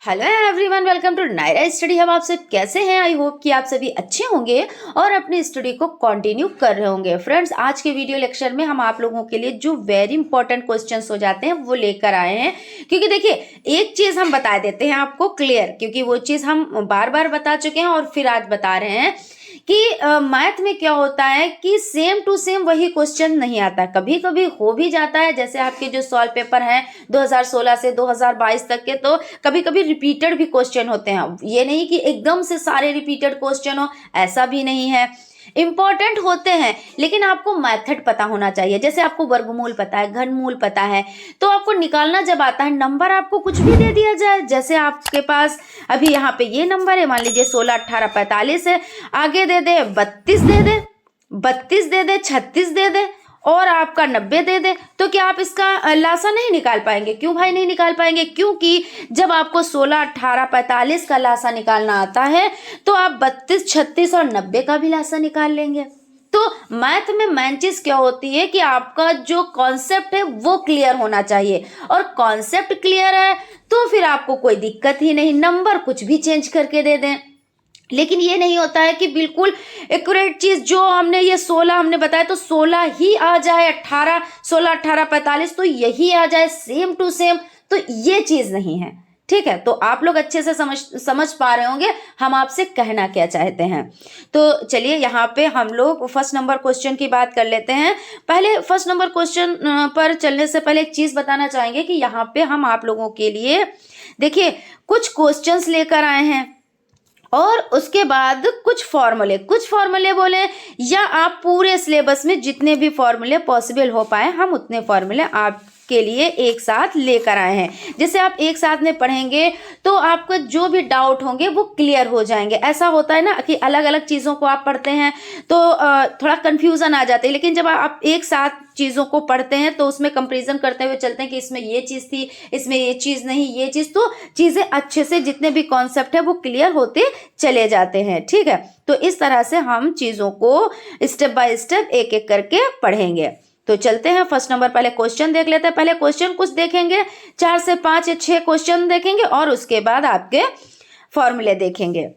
Hello everyone, welcome to Nayra study hub. आप सब कैसे हैं? आई होप कि आप सभी अच्छे होंगे और अपनी स्टडी को कंटिन्यू कर रहे होंगे। फ्रेंड्स, आज के वीडियो लेक्चर में हम आप लोगों के लिए जो वेरी इंपॉर्टेंट क्वेश्चंस हो जाते हैं वो लेकर आए हैं। क्योंकि देखिए, एक चीज हम बता देते हैं आपको क्लियर, क्योंकि वो चीज हम बार बार बता चुके हैं और फिर आज बता रहे हैं कि मैथ में क्या होता है कि सेम टू सेम वही क्वेश्चन नहीं आता। कभी कभी हो भी जाता है, जैसे आपके जो सॉल्व पेपर हैं 2016 से 2022 तक के, तो कभी कभी रिपीटेड भी क्वेश्चन होते हैं। ये नहीं कि एकदम से सारे रिपीटेड क्वेश्चन हो, ऐसा भी नहीं है। इंपॉर्टेंट होते हैं, लेकिन आपको मेथड पता होना चाहिए। जैसे आपको वर्गमूल पता है, घनमूल पता है, तो आपको निकालना जब आता है, नंबर आपको कुछ भी दे दिया जाए, जैसे आपके पास अभी यहाँ पे ये नंबर है, मान लीजिए 16, 18, 45 है, आगे दे दे 32 दे दे, 32 दे दे, 36 दे दे और आपका 90 दे दे, तो क्या आप इसका लासा नहीं निकाल पाएंगे? क्यों भाई नहीं निकाल पाएंगे? क्योंकि जब आपको 16, 18, 45 का लासा निकालना आता है तो आप 32, 36 और 90 का भी लासा निकाल लेंगे। तो मैथ में मेन चीज क्या होती है कि आपका जो कॉन्सेप्ट है वो क्लियर होना चाहिए, और कॉन्सेप्ट क्लियर है तो फिर आपको कोई दिक्कत ही नहीं, नंबर कुछ भी चेंज करके दे दें। लेकिन ये नहीं होता है कि बिल्कुल एक्यूरेट चीज जो हमने ये 16 हमने बताया तो 16 ही आ जाए, 18, 16, 18, 45 तो यही आ जाए सेम टू सेम, तो ये चीज नहीं है। ठीक है, तो आप लोग अच्छे से समझ पा रहे होंगे हम आपसे कहना क्या चाहते हैं। तो चलिए यहाँ पे हम लोग फर्स्ट नंबर क्वेश्चन की बात कर लेते हैं। पहले फर्स्ट नंबर क्वेश्चन पर चलने से पहले एक चीज बताना चाहेंगे कि यहाँ पे हम आप लोगों के लिए देखिए कुछ क्वेश्चंस लेकर आए हैं और उसके बाद कुछ फॉर्मूले बोले, या आप पूरे सिलेबस में जितने भी फॉर्मूले पॉसिबल हो पाए हम उतने फॉर्मूले आपके लिए एक साथ लेकर आए हैं। जैसे आप एक साथ में पढ़ेंगे तो आपको जो भी डाउट होंगे वो क्लियर हो जाएंगे। ऐसा होता है ना कि अलग अलग चीज़ों को आप पढ़ते हैं तो थोड़ा कन्फ्यूज़न आ जाते हैं, लेकिन जब आप एक साथ चीज़ों को पढ़ते हैं तो उसमें कंपैरिजन करते हुए चलते हैं कि इसमें ये चीज़ थी, इसमें ये चीज़ नहीं, ये चीज़, तो चीज़ें अच्छे से जितने भी कॉन्सेप्ट है वो क्लियर होते चले जाते हैं। ठीक है, तो इस तरह से हम चीज़ों को स्टेप बाय स्टेप एक एक करके पढ़ेंगे। तो चलते हैं, फर्स्ट नंबर पहले क्वेश्चन देख लेते हैं। पहले क्वेश्चन कुछ देखेंगे, 4 से 5 या 6 क्वेश्चन देखेंगे और उसके बाद आपके फॉर्मूले देखेंगे।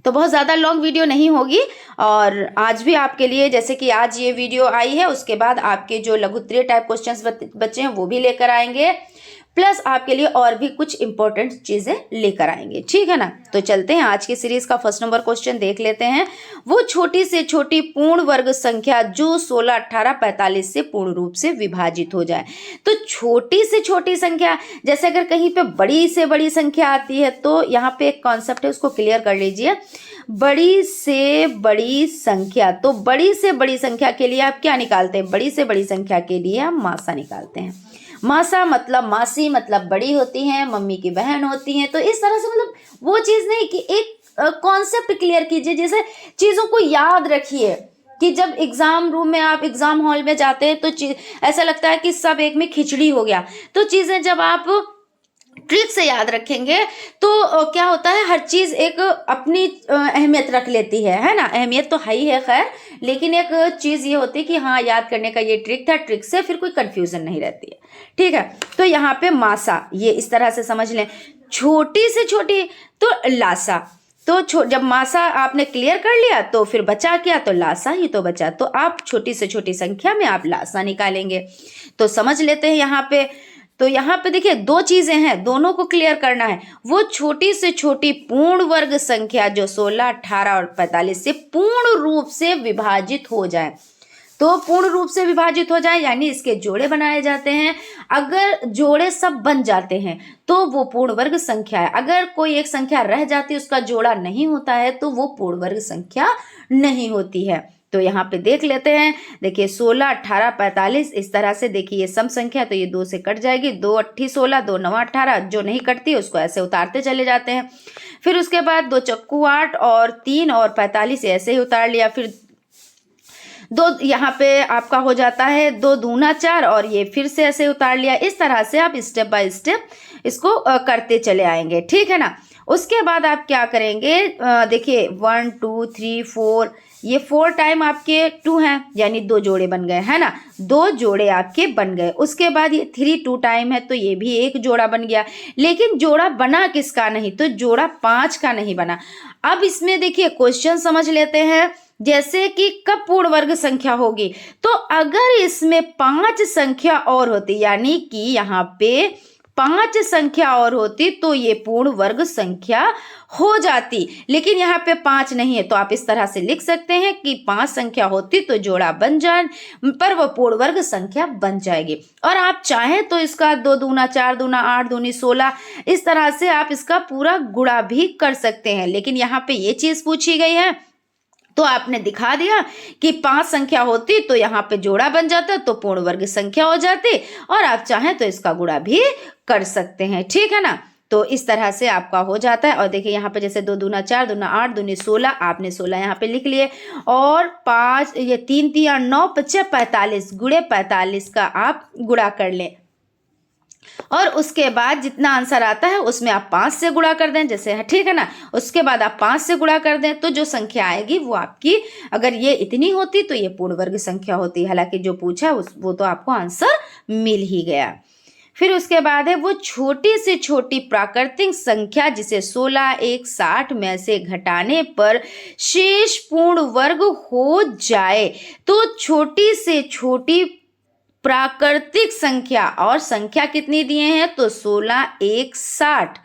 तो बहुत ज़्यादा लॉन्ग वीडियो नहीं होगी, और आज भी आपके लिए जैसे कि आज ये वीडियो आई है उसके बाद आपके जो लघुत्तरीय टाइप क्वेश्चंस बचे हैं वो भी लेकर आएंगे, प्लस आपके लिए और भी कुछ इंपॉर्टेंट चीज़ें लेकर आएंगे। ठीक है ना, तो चलते हैं आज की सीरीज का फर्स्ट नंबर क्वेश्चन देख लेते हैं। वो छोटी से छोटी पूर्ण वर्ग संख्या जो 16, 18, 45 से पूर्ण रूप से विभाजित हो जाए। तो छोटी से छोटी संख्या, जैसे अगर कहीं पे बड़ी से बड़ी संख्या आती है तो यहाँ पे एक कॉन्सेप्ट है, उसको क्लियर कर लीजिए। बड़ी से बड़ी संख्या, तो बड़ी से बड़ी संख्या के लिए आप क्या निकालते हैं? बड़ी से बड़ी संख्या के लिए आप मासा निकालते हैं। मासा मतलब मासी, मतलब बड़ी होती हैं, मम्मी की बहन होती हैं। तो इस तरह से मतलब वो चीज़ नहीं कि एक कॉन्सेप्ट क्लियर कीजिए, जैसे चीज़ों को याद रखिए कि जब एग्जाम रूम में आप एग्जाम हॉल में जाते हैं तो ऐसा लगता है कि सब एक में खिचड़ी हो गया। तो चीज़ें जब आप ट्रिक से याद रखेंगे तो क्या होता है, हर चीज़ एक अपनी अहमियत रख लेती है ना। अहमियत तो है ही है खैर, लेकिन एक चीज़ ये होती है कि हाँ, याद करने का ये ट्रिक था, ट्रिक से फिर कोई कंफ्यूजन नहीं रहती है। ठीक है, तो यहाँ पे मासा ये इस तरह से समझ लें, छोटी से छोटी तो लासा। तो जब मासा आपने क्लियर कर लिया तो फिर बचा क्या, तो लासा ही तो बचा। तो आप छोटी से छोटी संख्या में आप लासा निकालेंगे। तो समझ लेते हैं यहाँ पे। तो यहाँ पे देखिए दो चीजें हैं, दोनों को क्लियर करना है। वो छोटी से छोटी पूर्ण वर्ग संख्या जो 16, 18 और 45 से पूर्ण रूप से विभाजित हो जाए। तो पूर्ण रूप से विभाजित हो जाए यानी इसके जोड़े बनाए जाते हैं। अगर जोड़े सब बन जाते हैं तो वो पूर्ण वर्ग संख्या है। अगर कोई एक संख्या रह जाती है, उसका जोड़ा नहीं होता है, तो वो पूर्ण वर्ग संख्या नहीं होती है। तो यहाँ पे देख लेते हैं। देखिए 16, 18, 45 इस तरह से, देखिए ये सम संख्या तो ये 2 से कट जाएगी, 2 8 16, 2 9 18, जो नहीं कटती उसको ऐसे उतारते चले जाते हैं। फिर उसके बाद 2 चक्कू 8 और 3 और 45 ऐसे ही उतार लिया। फिर 2 यहाँ पे आपका हो जाता है 2 दूना 4 और ये फिर से ऐसे उतार लिया। इस तरह से आप स्टेप बाय स्टेप इसको करते चले आएंगे। ठीक है ना। उसके बाद आप क्या करेंगे, देखिए 1 2 3 4, ये 4 टाइम आपके 2 हैं, यानी 2 जोड़े बन गए, है ना, 2 जोड़े आपके बन गए। उसके बाद ये 3 2 टाइम है, तो ये भी एक जोड़ा बन गया। लेकिन जोड़ा बना किसका नहीं, तो जोड़ा 5 का नहीं बना। अब इसमें देखिए क्वेश्चन समझ लेते हैं, जैसे कि कब पूर्ण वर्ग संख्या होगी, तो अगर इसमें 5 संख्या और होती, यानी कि यहाँ पे 5 संख्या और होती तो ये पूर्ण वर्ग संख्या हो जाती। लेकिन यहाँ पे 5 नहीं है, तो आप इस तरह से लिख सकते हैं कि 5 संख्या होती तो जोड़ा बन जाए, पर वो पूर्ण वर्ग संख्या बन जाएगी। और आप चाहें तो इसका 2 दूना 4 दूना 8 दूनी 16, इस तरह से आप इसका पूरा गुणा भी कर सकते हैं। लेकिन यहाँ पे ये चीज पूछी गई है, तो आपने दिखा दिया कि 5 संख्या होती तो यहाँ पे जोड़ा बन जाता, तो पूर्ण वर्ग संख्या हो जाती, और आप चाहें तो इसका गुणा भी कर सकते हैं, ठीक है ना। तो इस तरह से आपका हो जाता है। और देखिए यहाँ पे जैसे 2 दूना 4 दूना 8 दूनी 16, आपने 16 यहाँ पे लिख लिए, और 5 ये 3 3 9 5 45, गुणे 45 का आप गुणा कर लें, और उसके बाद जितना आंसर आता है उसमें आप 5 से गुणा कर दें, जैसे है, ठीक है ना। उसके बाद आप 5 से गुणा कर दें, तो जो संख्या आएगी वो आपकी, अगर ये इतनी होती तो ये पूर्ण वर्ग संख्या होती। हालांकि जो पूछा वो तो आपको आंसर मिल ही गया। फिर उसके बाद है वो छोटी से छोटी प्राकृतिक संख्या जिसे 16 1 60 में से घटाने पर शेष पूर्ण वर्ग हो जाए। तो छोटी से छोटी प्राकृतिक संख्या, और संख्या कितनी दिए हैं, तो 16 1 60,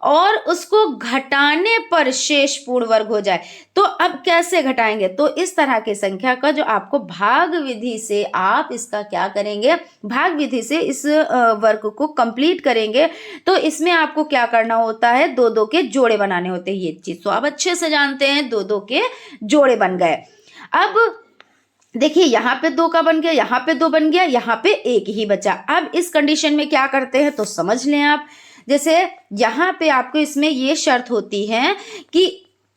और उसको घटाने पर शेष पूर्ण वर्ग हो जाए। तो अब कैसे घटाएंगे, तो इस तरह की संख्या का जो आपको भाग विधि से आप इसका क्या करेंगे, भाग विधि से इस वर्ग को कंप्लीट करेंगे। तो इसमें आपको क्या करना होता है, 2 2 के जोड़े बनाने होते हैं। ये चीज तो आप अच्छे से जानते हैं, 2 2 के जोड़े बन गए। अब देखिए यहाँ पे 2 का बन गया, यहाँ पे 2 बन गया, यहाँ पे 1 ही बचा। अब इस कंडीशन में क्या करते हैं, तो समझ लें आप, जैसे यहाँ पे आपको इसमें ये शर्त होती है कि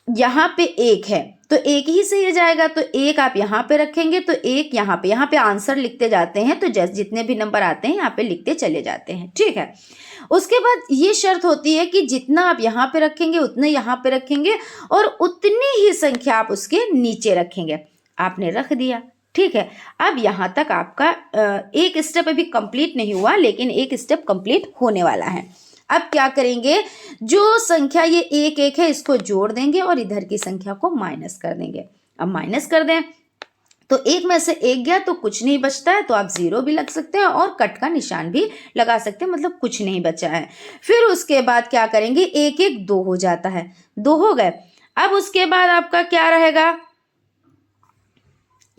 यहाँ पे 1 है तो 1 ही सही जाएगा, तो 1 आप यहाँ पे रखेंगे तो 1 यहाँ पे आंसर लिखते जाते हैं। तो जैसे जितने भी नंबर आते हैं यहाँ पे लिखते चले जाते हैं, ठीक है। उसके बाद ये शर्त होती है कि जितना आप यहाँ पे रखेंगे उतने यहाँ पे रखेंगे, और उतनी ही संख्या आप उसके नीचे रखेंगे। आपने रख दिया, ठीक है। अब यहाँ तक आपका एक स्टेप अभी कंप्लीट नहीं हुआ, लेकिन एक स्टेप कंप्लीट होने वाला है। अब क्या करेंगे, जो संख्या ये 1 1 है इसको जोड़ देंगे और इधर की संख्या को माइनस कर देंगे। अब माइनस कर दें तो 1 में से 1 गया तो कुछ नहीं बचता है, तो आप 0 भी लग सकते हैं और कट का निशान भी लगा सकते हैं, मतलब कुछ नहीं बचा है। फिर उसके बाद क्या करेंगे, 1 1 2 हो जाता है, 2 हो गए। अब उसके बाद आपका क्या रहेगा,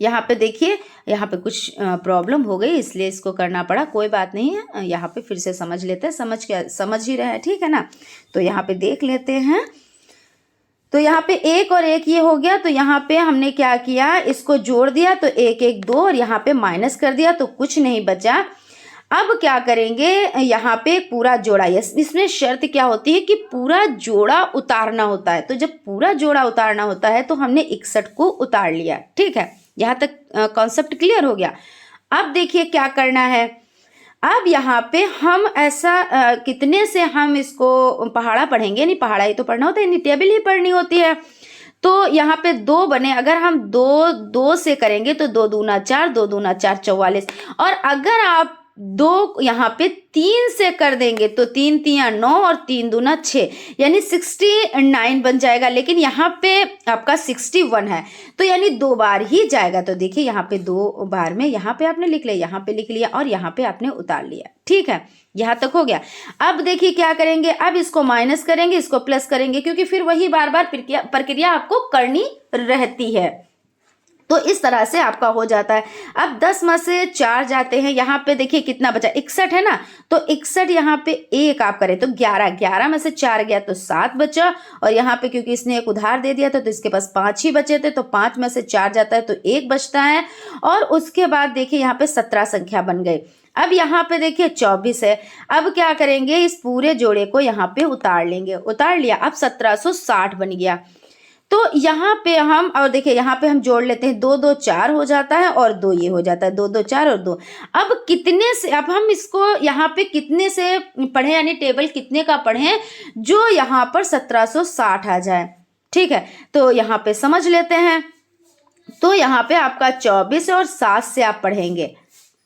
यहाँ पे देखिए यहाँ पे कुछ प्रॉब्लम हो गई इसलिए इसको करना पड़ा, कोई बात नहीं है। यहाँ पे फिर से समझ लेते हैं, समझ ही रहे हैं, ठीक है ना। तो यहाँ पे देख लेते हैं, तो यहाँ पे 1 और 1 ये हो गया, तो यहाँ पे हमने क्या किया, इसको जोड़ दिया तो 1 1 2, और यहाँ पे माइनस कर दिया तो कुछ नहीं बचा। अब क्या करेंगे, यहाँ पे पूरा जोड़ा, इसमें शर्त क्या होती है कि पूरा जोड़ा उतारना होता है। तो जब पूरा जोड़ा उतारना होता है तो हमने 61 को उतार लिया, ठीक है। यहाँ तक कॉन्सेप्ट क्लियर हो गया। अब देखिए क्या करना है, अब यहाँ पे हम ऐसा कितने से हम इसको पहाड़ा पढ़ेंगे, नहीं पहाड़ा ही तो पढ़ना होता है, नहीं टेबल ही पढ़नी होती है। तो यहाँ पे 2 बने, अगर हम 2 से करेंगे तो 2 दूना 4 2 दूना 4 44, और अगर आप 2 यहाँ पे 3 से कर देंगे तो 3 3 9 और 3 दूना 6, यानी 69 बन जाएगा। लेकिन यहाँ पे आपका 61 है, तो यानी 2 बार ही जाएगा। तो देखिए यहाँ पे 2 बार में यहाँ पे आपने लिख लिया, यहाँ पे लिख लिया, और यहाँ पे आपने उतार लिया, ठीक है। यहाँ तक हो गया। अब देखिए क्या करेंगे, अब इसको माइनस करेंगे, इसको प्लस करेंगे, क्योंकि फिर वही बार बार प्रक्रिया आपको करनी रहती है। तो इस तरह से आपका हो जाता है। अब 10 में से 4 जाते हैं, यहाँ पे देखिए कितना बचा, 61 है ना, तो 61 यहाँ पे 1 आप करें तो 11 में से 4 गया तो 7 बचा, और यहाँ पे क्योंकि इसने एक उधार दे दिया था तो इसके पास 5 ही बचे थे, तो 5 में से 4 जाता है तो 1 बचता है। और उसके बाद देखिए यहाँ पे 17 संख्या बन गई। अब यहाँ पे देखिए 24 है। अब क्या करेंगे, इस पूरे जोड़े को यहाँ पे उतार लेंगे, उतार लिया, अब 1760 बन गया। तो यहाँ पे हम, और देखिए यहाँ पे हम जोड़ लेते हैं, 2 2 4 हो जाता है और 2 ये हो जाता है, 2 2 4 और 2। अब कितने से, अब हम इसको यहाँ पे कितने से पढ़ें, यानी टेबल कितने का पढ़ें जो यहाँ पर 1760 आ जाए। ठीक है, तो यहाँ पे समझ लेते हैं। तो यहाँ पे आपका 24 और 7 से आप पढ़ेंगे।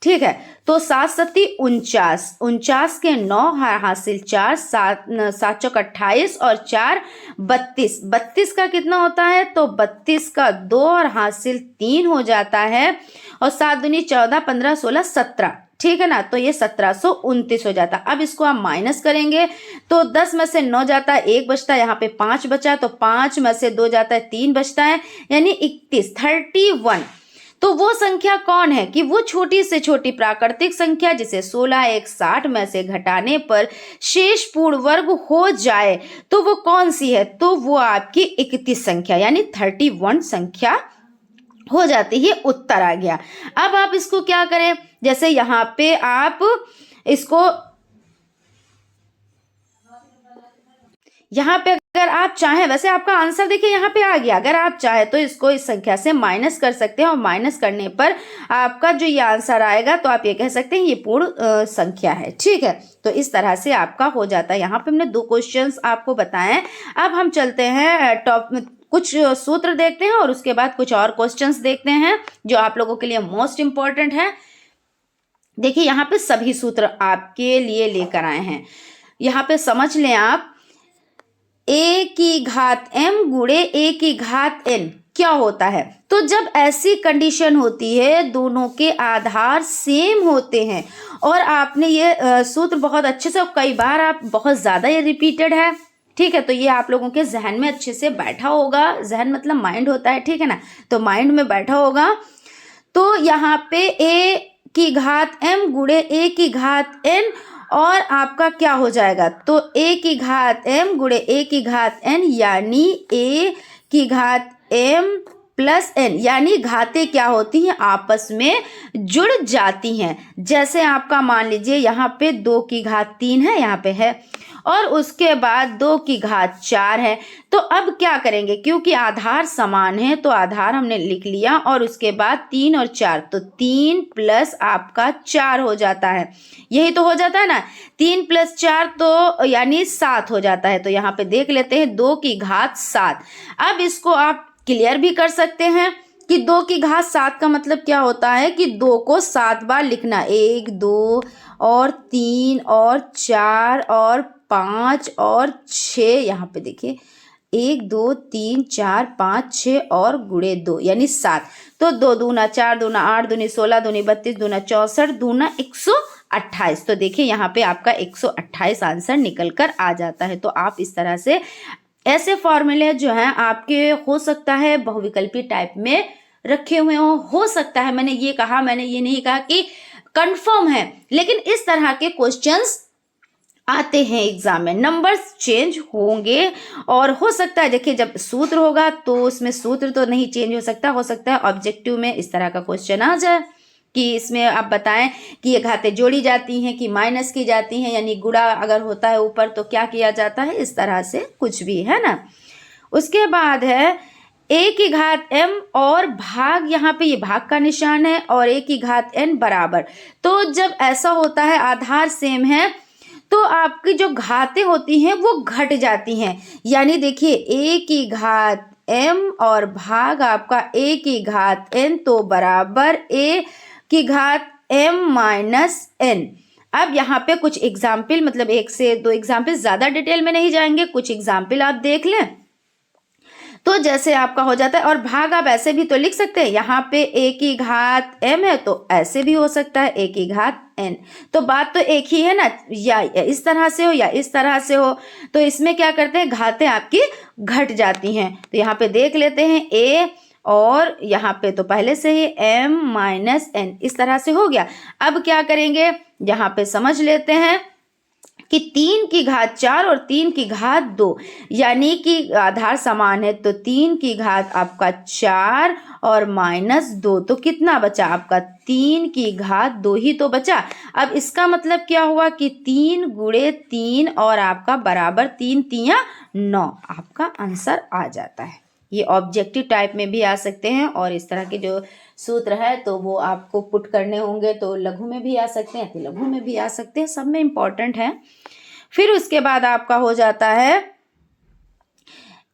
ठीक है, तो 7 सत्ती 49, 49 के 9 हासिल 4, 7 चौक 28 और 4 32, 32 का कितना होता है, तो 32 का 2 और हासिल 3 हो जाता है, और 7 दूनी 14, 15 16 17। ठीक है ना, तो ये 1729 हो जाता है। अब इसको आप माइनस करेंगे तो 10 में से 9 जाता है, 1 बचता है, यहाँ पे 5 बचा, तो 5 में से 2 जाता है, 3 बचता है, यानी 31, 31। तो वो संख्या कौन है कि वो छोटी से छोटी प्राकृतिक संख्या जिसे 16 1 60 में से घटाने पर शेष पूर्ण वर्ग हो जाए, तो वो कौन सी है, तो वो आपकी 31 संख्या यानी 31 संख्या हो जाती है। उत्तर आ गया। अब आप इसको क्या करें, जैसे यहाँ पे आप इसको, यहाँ पे अगर आप चाहें, वैसे आपका आंसर देखिए यहाँ पे आ गया, अगर आप चाहें तो इसको इस संख्या से माइनस कर सकते हैं, और माइनस करने पर आपका जो ये आंसर आएगा तो आप ये कह सकते हैं ये पूर्ण संख्या है। ठीक है, तो इस तरह से आपका हो जाता है। यहाँ पे हमने 2 क्वेश्चंस आपको बताएं। अब हम चलते हैं कुछ सूत्र देखते हैं और उसके बाद कुछ और क्वेश्चंस देखते हैं जो आप लोगों के लिए मोस्ट इंपॉर्टेंट है। देखिए यहाँ पे सभी सूत्र आपके लिए लेकर आए हैं, यहाँ पे समझ लें आप। a की घात m गुणे a की घात n क्या होता है, तो जब ऐसी कंडीशन होती है दोनों के आधार सेम होते हैं, और आपने ये सूत्र बहुत अच्छे से, कई बार आप बहुत ज़्यादा ये रिपीटेड है। ठीक है, तो ये आप लोगों के जहन में अच्छे से बैठा होगा, जहन मतलब माइंड होता है, ठीक है ना, तो माइंड में बैठा होगा। तो यहाँ पे a की घात m गुणे a की घात n, और आपका क्या हो जाएगा, तो a की घात m गुणे a की घात n, यानी a की घात m प्लस n, यानी घातें क्या होती हैं, आपस में जुड़ जाती हैं। जैसे आपका मान लीजिए यहाँ पे 2 की घात 3 है, यहाँ पे है, और उसके बाद 2 की घात 4 है। तो अब क्या करेंगे, क्योंकि आधार समान है तो आधार हमने लिख लिया, और उसके बाद 3 और 4, तो 3 प्लस आपका 4 हो जाता है, यही तो हो जाता है ना, 3 प्लस 4 तो यानी 7 हो जाता है। तो यहाँ पे देख लेते हैं 2 की घात 7। अब इसको आप क्लियर भी कर सकते हैं कि 2 की घात 7 का मतलब क्या होता है कि 2 को 7 बार लिखना, 1 2 और 3 और 4 और 5 और 6, यहाँ पे देखिए 1 2 3 4 5 6 और गुणे 2 यानी 7। तो 2 दूना 4 दूना 8 दूनी 16 दूनी 32 दूना 64 दूना 128। तो देखिए यहाँ पे आपका 128 आंसर निकल कर आ जाता है। तो आप इस तरह से ऐसे फॉर्मूले जो हैं आपके हो सकता है बहुविकल्पी टाइप में रखे हुए हो सकता है, मैंने ये कहा, मैंने ये नहीं कहा कि कंफर्म है, लेकिन इस तरह के क्वेश्चंस आते हैं एग्जाम में, नंबर्स चेंज होंगे, और हो सकता है देखिए जब सूत्र होगा तो उसमें सूत्र तो नहीं चेंज हो सकता है ऑब्जेक्टिव में इस तरह का क्वेश्चन आ जाए कि इसमें आप बताएं कि ये घातें जोड़ी जाती हैं कि माइनस की जाती हैं, यानी गुणा अगर होता है ऊपर तो क्या किया जाता है, इस तरह से कुछ भी है ना। उसके बाद है a की घात m और भाग, यहाँ पे ये भाग का निशान है, और a की घात n बराबर। तो जब ऐसा होता है आधार सेम है तो आपकी जो घातें होती हैं वो घट जाती हैं, यानी देखिए a की घात m और भाग आपका a की घात n, तो बराबर a की घात m माइनस n। अब यहाँ पे कुछ एग्जाम्पल, मतलब 1 से 2 एग्जाम्पल, ज़्यादा डिटेल में नहीं जाएंगे, कुछ एग्जाम्पल आप देख लें तो जैसे आपका हो जाता है। और भाग आप ऐसे भी तो लिख सकते हैं, यहाँ पे a की घात m है तो ऐसे भी हो सकता है a की घात n, तो बात तो एक ही है ना, या इस तरह से हो या इस तरह से हो। तो इसमें क्या करते हैं, घातें आपकी घट जाती हैं। तो यहाँ पे देख लेते हैं a, और यहाँ पे तो पहले से ही m माइनस n, इस तरह से हो गया। अब क्या करेंगे, यहाँ पे समझ लेते हैं कि 3 की घात 4 और 3 की घात 2, यानी कि आधार समान है, तो 3 की घात आपका 4 और माइनस 2, तो कितना बचा आपका 3 की घात 2 ही तो बचा। अब इसका मतलब क्या हुआ कि 3 गुणे 3 और आपका बराबर 3 3 9, आपका आंसर आ जाता है। ये ऑब्जेक्टिव टाइप में भी आ सकते हैं और इस तरह के जो सूत्र है तो वो आपको पुट करने होंगे तो लघु में भी आ सकते हैं, तो लघु में भी आ सकते हैं, सब में इम्पॉर्टेंट है। फिर उसके बाद आपका हो जाता है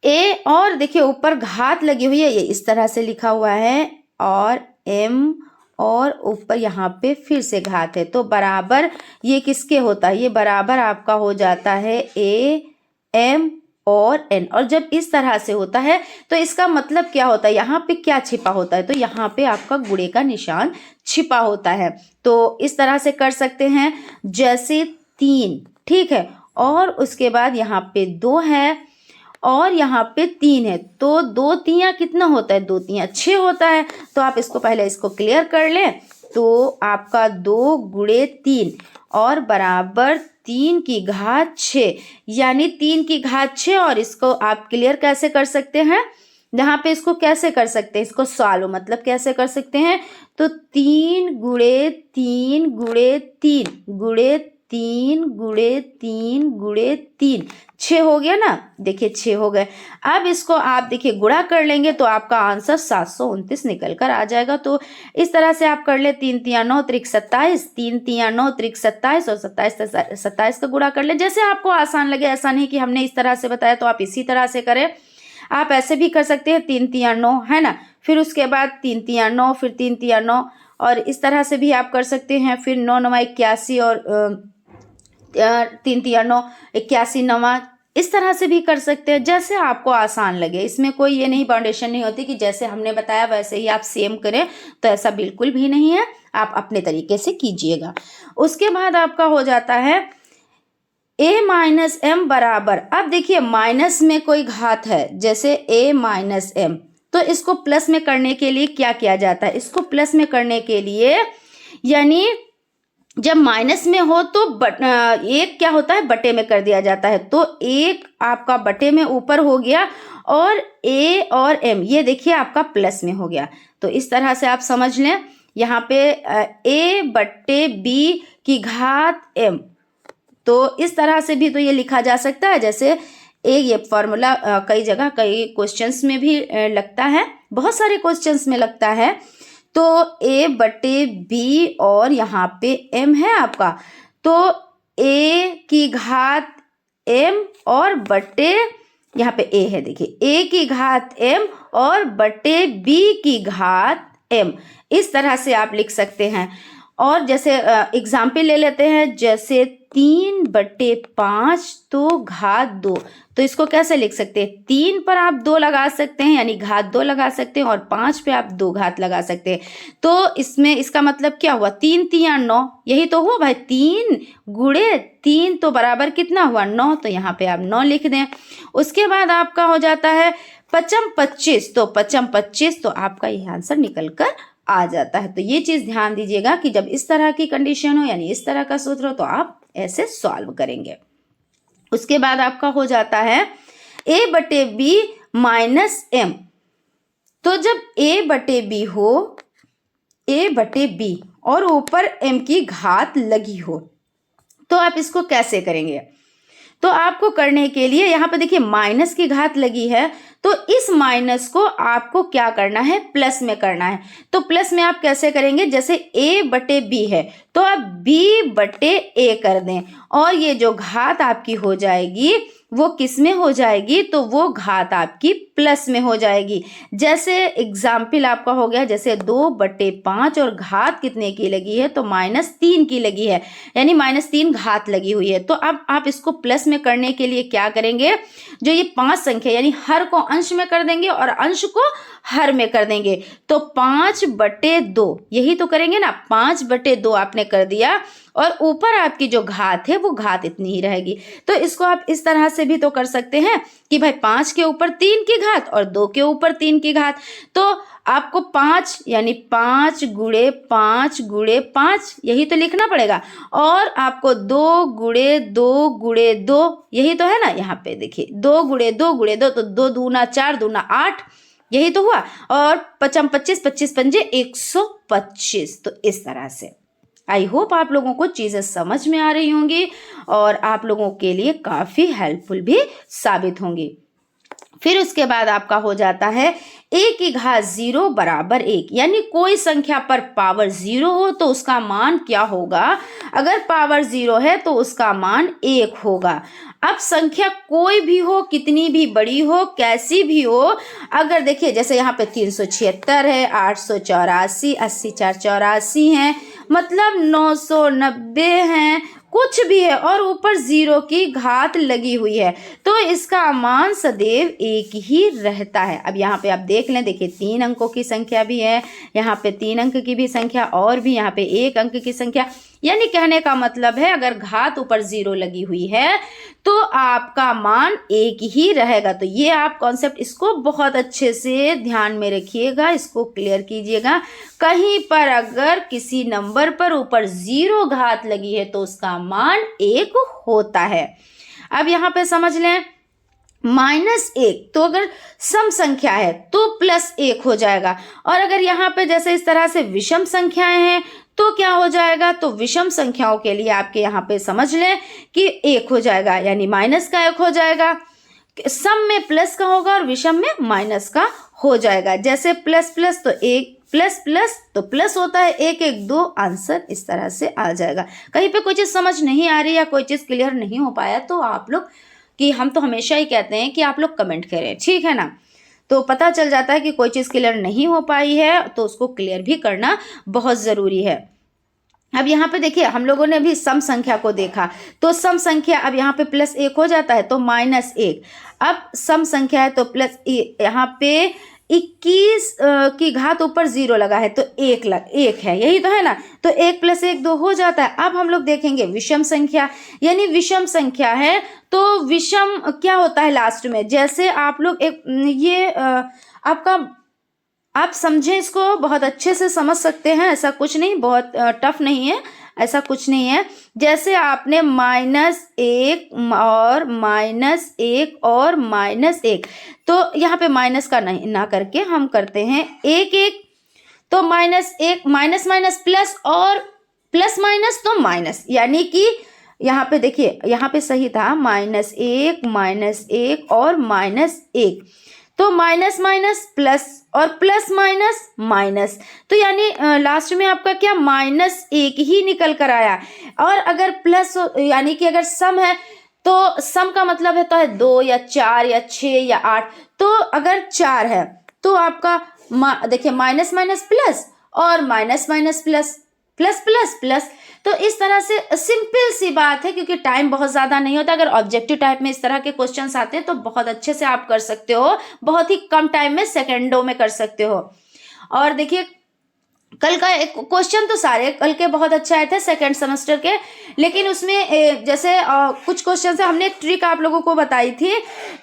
ए, और देखिए ऊपर घात लगी हुई है, ये इस तरह से लिखा हुआ है, और एम, और ऊपर यहाँ पे फिर से घात है, तो बराबर ये किसके होता है, ये बराबर आपका हो जाता है ए एम और एन। और जब इस तरह से होता है तो इसका मतलब क्या होता है, यहाँ पे क्या छिपा होता है, तो यहाँ पे आपका गुणे का निशान छिपा होता है। तो इस तरह से कर सकते हैं, जैसे 3, ठीक है, और उसके बाद यहाँ पे 2 है और यहाँ पे 3 है, तो 2 तियाँ कितना होता है, 2 तियाँ 6 होता है। तो आप इसको पहले इसको क्लियर कर लें, तो आपका 2 गुणे 3 और बराबर 3 की घात 6, यानी 3 की घात 6। और इसको आप क्लियर कैसे कर सकते हैं, यहाँ पे इसको कैसे कर सकते हैं, इसको सॉल्व मतलब कैसे कर सकते हैं, तो 3 गुणे 3 गुणे 3 गुणे 3 गुणे 3 गुणे 3, 6 हो गया ना, देखिए 6 हो गए। अब इसको आप देखिए गुणा कर लेंगे तो आपका आंसर 729 निकल कर आ जाएगा। तो इस तरह से आप कर ले, 3 तियाँ 9 त्रिक 27, 3 तियाँ 9 त्रिक 27 और 27 का गुणा कर ले, जैसे आपको आसान लगे। ऐसा नहीं कि हमने इस तरह से बताया तो आप इसी तरह से करें, आप ऐसे भी कर सकते हैं, 3 तियाँ 9 है ना, फिर उसके बाद 3 तियाँ 9, फिर 3 तियाँ 9, और इस तरह से भी आप कर सकते हैं। फिर 9 9 81 और 3 तियाँ 9 81 9, इस तरह से भी कर सकते हैं, जैसे आपको आसान लगे। इसमें कोई ये नहीं बाउंडेशन नहीं होती कि जैसे हमने बताया वैसे ही आप सेम करें, तो ऐसा बिल्कुल भी नहीं है, आप अपने तरीके से कीजिएगा। उसके बाद आपका हो जाता है a माइनस एम बराबर, अब देखिए माइनस में कोई घात है, जैसे a माइनस एम, तो इसको प्लस में करने के लिए क्या किया जाता है, इसको प्लस में करने के लिए, यानी जब माइनस में हो तो एक क्या होता है, बटे में कर दिया जाता है, तो एक आपका बटे में ऊपर हो गया, और a और m ये देखिए आपका प्लस में हो गया। तो इस तरह से आप समझ लें, यहाँ पे a बट्टे b की घात m, तो इस तरह से भी तो ये लिखा जा सकता है। जैसे ये फॉर्मूला कई जगह कई क्वेश्चंस में भी लगता है, बहुत सारे क्वेश्चंस में लगता है। तो a बटे b और यहाँ पे m है आपका, तो a की घात m और बटे यहाँ पे a है, देखिए a की घात m और बटे b की घात m, इस तरह से आप लिख सकते हैं। और जैसे एग्जाम्पल ले लेते हैं, जैसे 3/5 तो घात 2, तो इसको कैसे लिख सकते हैं, 3 पर आप 2 लगा सकते हैं, यानी घात 2 लगा सकते हैं, और 5 पे आप 2 घात लगा सकते हैं। तो इसमें इसका मतलब क्या हुआ, 3 तियाँ 9, यही तो हुआ भाई, 3 गुणे 3 तो बराबर कितना हुआ 9, तो यहाँ पे आप 9 लिख दें। उसके बाद आपका हो जाता है 5 25, तो 5 25, तो आपका यह आंसर निकल कर आ जाता है। तो ये चीज ध्यान दीजिएगा कि जब इस तरह की कंडीशन हो, यानी इस तरह का सूत्र हो, तो आप ऐसे सॉल्व करेंगे। उसके बाद आपका हो जाता है a बटे b माइनस m, तो जब a बटे b हो, a बटे b और ऊपर m की घात लगी हो, तो आप इसको कैसे करेंगे, तो आपको करने के लिए यहाँ पे देखिए माइनस की घात लगी है, तो इस माइनस को आपको क्या करना है, प्लस में करना है। तो प्लस में आप कैसे करेंगे, जैसे a बटे b है तो आप b बटे a कर दें, और ये जो घात आपकी हो जाएगी वो किस में हो जाएगी, तो वो घात आपकी प्लस में हो जाएगी। जैसे एग्जाम्पल आपका हो गया, जैसे 2/5 और घात कितने की लगी है, तो -3 की लगी है, यानी -3 घात लगी हुई है। तो अब आप इसको प्लस में करने के लिए क्या करेंगे, जो ये 5 संख्या यानी हर को अंश में कर देंगे और अंश को हर में कर देंगे, तो 5/2 यही तो करेंगे ना, 5/2 आपने कर दिया, और ऊपर आपकी जो घात है वो घात इतनी ही रहेगी। तो इसको आप इस तरह से भी तो कर सकते हैं कि भाई 5 के ऊपर 3 की घात और 2 के ऊपर 3 की घात, तो आपको 5 यानी 5 गुणे 5 गुणे 5 यही तो लिखना पड़ेगा, और आपको 2 गुणे 2 गुणे 2 यही तो है ना, यहाँ पे देखिए 2 गुणे 2 गुणे 2, तो 2 दूना 4 दूना 8 यही तो हुआ, और 5 25 25 पंजे 125। तो इस तरह से आई होप आप लोगों को चीज़ें समझ में आ रही होंगी और आप लोगों के लिए काफ़ी हेल्पफुल भी साबित होंगी। फिर उसके बाद आपका हो जाता है a की घात 0 बराबर 1, यानी कोई संख्या पर पावर 0 हो तो उसका मान क्या होगा? अगर पावर 0 है तो उसका मान 1 होगा। अब संख्या कोई भी हो, कितनी भी बड़ी हो, कैसी भी हो, अगर देखिए जैसे यहाँ पे 376 है, 884, 80 4 84 है, मतलब 990 हैं, कुछ भी है और ऊपर 0 की घात लगी हुई है, तो इसका मान सदैव 1 ही रहता है। अब यहाँ पे आप देख लें, देखिए 3 अंकों की संख्या भी है, यहाँ पे 3 अंक की भी संख्या और भी यहाँ पे 1 अंक की संख्या, यानी कहने का मतलब है अगर घात ऊपर 0 लगी हुई है तो आपका मान 1 ही रहेगा। तो ये आप कॉन्सेप्ट इसको बहुत अच्छे से ध्यान में रखिएगा, इसको क्लियर कीजिएगा। कहीं पर अगर किसी नंबर पर ऊपर 0 घात लगी है तो उसका मान 1 होता है। अब यहाँ पे समझ लें, -1 तो अगर सम संख्या है तो +1 हो जाएगा, और अगर यहाँ पे जैसे इस तरह से विषम संख्याएं हैं तो क्या हो जाएगा? तो विषम संख्याओं के लिए आपके यहाँ पे समझ लें कि 1 हो जाएगा, यानी माइनस का 1 हो जाएगा। सम में प्लस का होगा और विषम में माइनस का हो जाएगा। जैसे प्लस प्लस तो 1, प्लस प्लस तो प्लस होता है, 1 1 2, आंसर इस तरह से आ जाएगा। कहीं पे कोई चीज़ समझ नहीं आ रही या कोई चीज़ क्लियर नहीं हो पाया तो आप लोग, कि हम तो हमेशा ही कहते हैं कि आप लोग कमेंट करें, ठीक है ना, तो पता चल जाता है कि कोई चीज़ क्लियर नहीं हो पाई है तो उसको क्लियर भी करना बहुत ज़रूरी है। अब यहाँ पे देखिए हम लोगों ने भी सम संख्या को देखा, तो सम संख्या अब यहाँ पे +1 हो जाता है तो -1। अब सम संख्या है तो यहाँ पे 21 की घात ऊपर 0 लगा है तो 1 है, यही तो है ना, तो 1 + 1 2 हो जाता है। अब हम लोग देखेंगे विषम संख्या, यानी विषम संख्या है तो विषम क्या होता है लास्ट में, जैसे आप लोग एक ये आपका, आप समझें, इसको बहुत अच्छे से समझ सकते हैं, ऐसा कुछ नहीं, बहुत टफ नहीं है, ऐसा कुछ नहीं है। जैसे आपने -1 और -1 और -1, तो यहाँ पे माइनस का नहीं ना करके हम करते हैं 1 1, तो -1 माइनस माइनस प्लस और प्लस माइनस तो माइनस, यानी कि यहाँ पे देखिए यहाँ पे सही था -1 और -1, तो माइनस माइनस प्लस और प्लस माइनस माइनस, तो यानी लास्ट में आपका क्या -1 ही निकल कर आया। और अगर प्लस यानी कि अगर सम है तो सम का मतलब होता है 2 या 4 या 6 या 8, तो अगर 4 है तो आपका देखिए माइनस माइनस प्लस और minus minus plus plus plus plus, तो इस तरह से सिंपल सी बात है, क्योंकि टाइम बहुत ज़्यादा नहीं होता। अगर ऑब्जेक्टिव टाइप में इस तरह के क्वेश्चंस आते हैं तो बहुत अच्छे से आप कर सकते हो, बहुत ही कम टाइम में, सेकंडों में कर सकते हो। और देखिए कल का एक क्वेश्चन तो सारे कल के बहुत अच्छे आए थे सेकंड सेमेस्टर के, लेकिन उसमें जैसे कुछ क्वेश्चन से हमने एक ट्रिक आप लोगों को बताई थी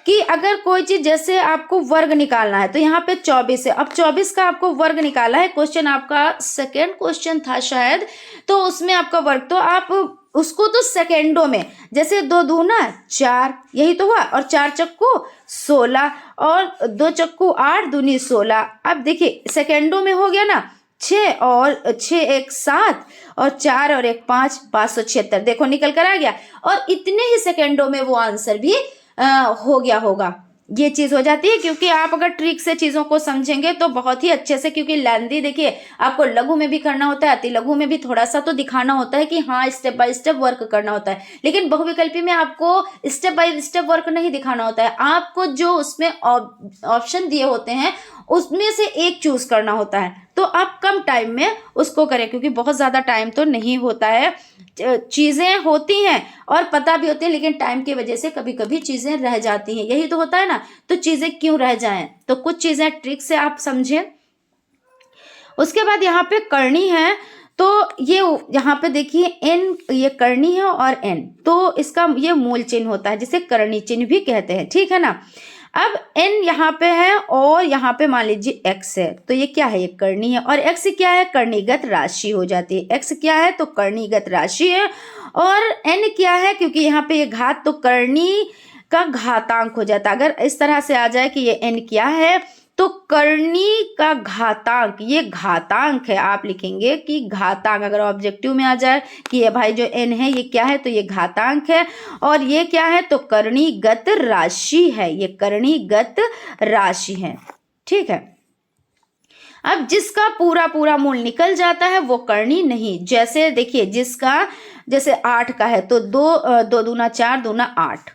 कि अगर कोई चीज़ जैसे आपको वर्ग निकालना है, तो यहाँ पे 24 है, अब 24 का आपको वर्ग निकाला है, क्वेश्चन आपका सेकंड क्वेश्चन था शायद, तो उसमें आपका वर्ग, तो आप उसको तो सेकेंडों में, जैसे 2 दूना 4, यही तो हुआ, और 4 चक्कू 16 और 2 चक्कू 8 दूनी 16। अब देखिए सेकेंडों में हो गया ना, 6 और 6 1 7 और 4 और 1 5, 576 देखो निकल कर आ गया, और इतने ही सेकेंडों में वो आंसर भी हो गया होगा। ये चीज़ हो जाती है, क्योंकि आप अगर ट्रिक से चीज़ों को समझेंगे तो बहुत ही अच्छे से, क्योंकि लेंदी देखिए आपको लघु में भी करना होता है, अति लघु में भी थोड़ा सा तो दिखाना होता है कि हाँ स्टेप बाय स्टेप वर्क करना होता है, लेकिन बहुविकल्पी में आपको स्टेप बाय स्टेप वर्क नहीं दिखाना होता है, आपको जो उसमें ऑप्शन दिए होते हैं उसमें से एक चूज करना होता है, तो आप कम टाइम में उसको करें, क्योंकि बहुत ज़्यादा टाइम तो नहीं होता है, चीज़ें होती हैं और पता भी होती है, लेकिन टाइम की वजह से कभी कभी चीज़ें रह जाती हैं, यही तो होता है ना, तो चीज़ें क्यों रह जाएं, तो कुछ चीज़ें ट्रिक से आप समझें। उसके बाद यहाँ पे करनी है, तो ये यहाँ पे देखिए एन, ये करनी है और एन, तो इसका ये मूल चिन्ह होता है जिसे करनी चिन्ह भी कहते हैं, ठीक है ना। अब n यहाँ पे है और यहाँ पे मान लीजिए x है, तो ये क्या है, ये करनी है, और x क्या है, करणीगत राशि हो जाती है, x क्या है तो करणीगत राशि है, और n क्या है, क्योंकि यहाँ पे ये घात तो करनी का घातांक हो जाता है। अगर इस तरह से आ जाए कि ये n क्या है तो करनी का घातांक, ये घातांक है, आप लिखेंगे कि घातांक, अगर ऑब्जेक्टिव में आ जाए कि ये भाई जो n है ये क्या है, तो ये घातांक है। और ये क्या है, तो करणीगत राशि है, ये करणीगत राशि है। ठीक है, अब जिसका पूरा पूरा मूल निकल जाता है वो करनी नहीं। जैसे देखिए, जिसका जैसे 8 का है तो 2 दूना 4 दूना 8,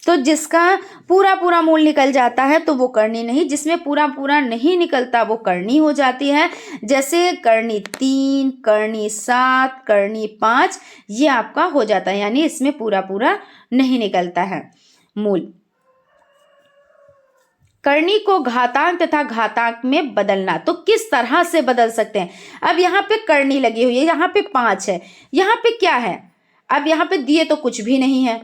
तो जिसका पूरा पूरा मूल निकल जाता है तो वो करनी नहीं, जिसमें पूरा पूरा नहीं निकलता वो करनी हो जाती है। जैसे करनी 3, करनी 7, करनी 5, ये आपका हो जाता है, यानी इसमें पूरा पूरा नहीं निकलता है मूल। करनी को घातांक तथा घातांक में बदलना, तो किस तरह से बदल सकते हैं। अब यहाँ पे करनी लगी हुई है, यहाँ पे 5 है, यहाँ पे क्या है, अब यहाँ पे दिए तो कुछ भी नहीं है,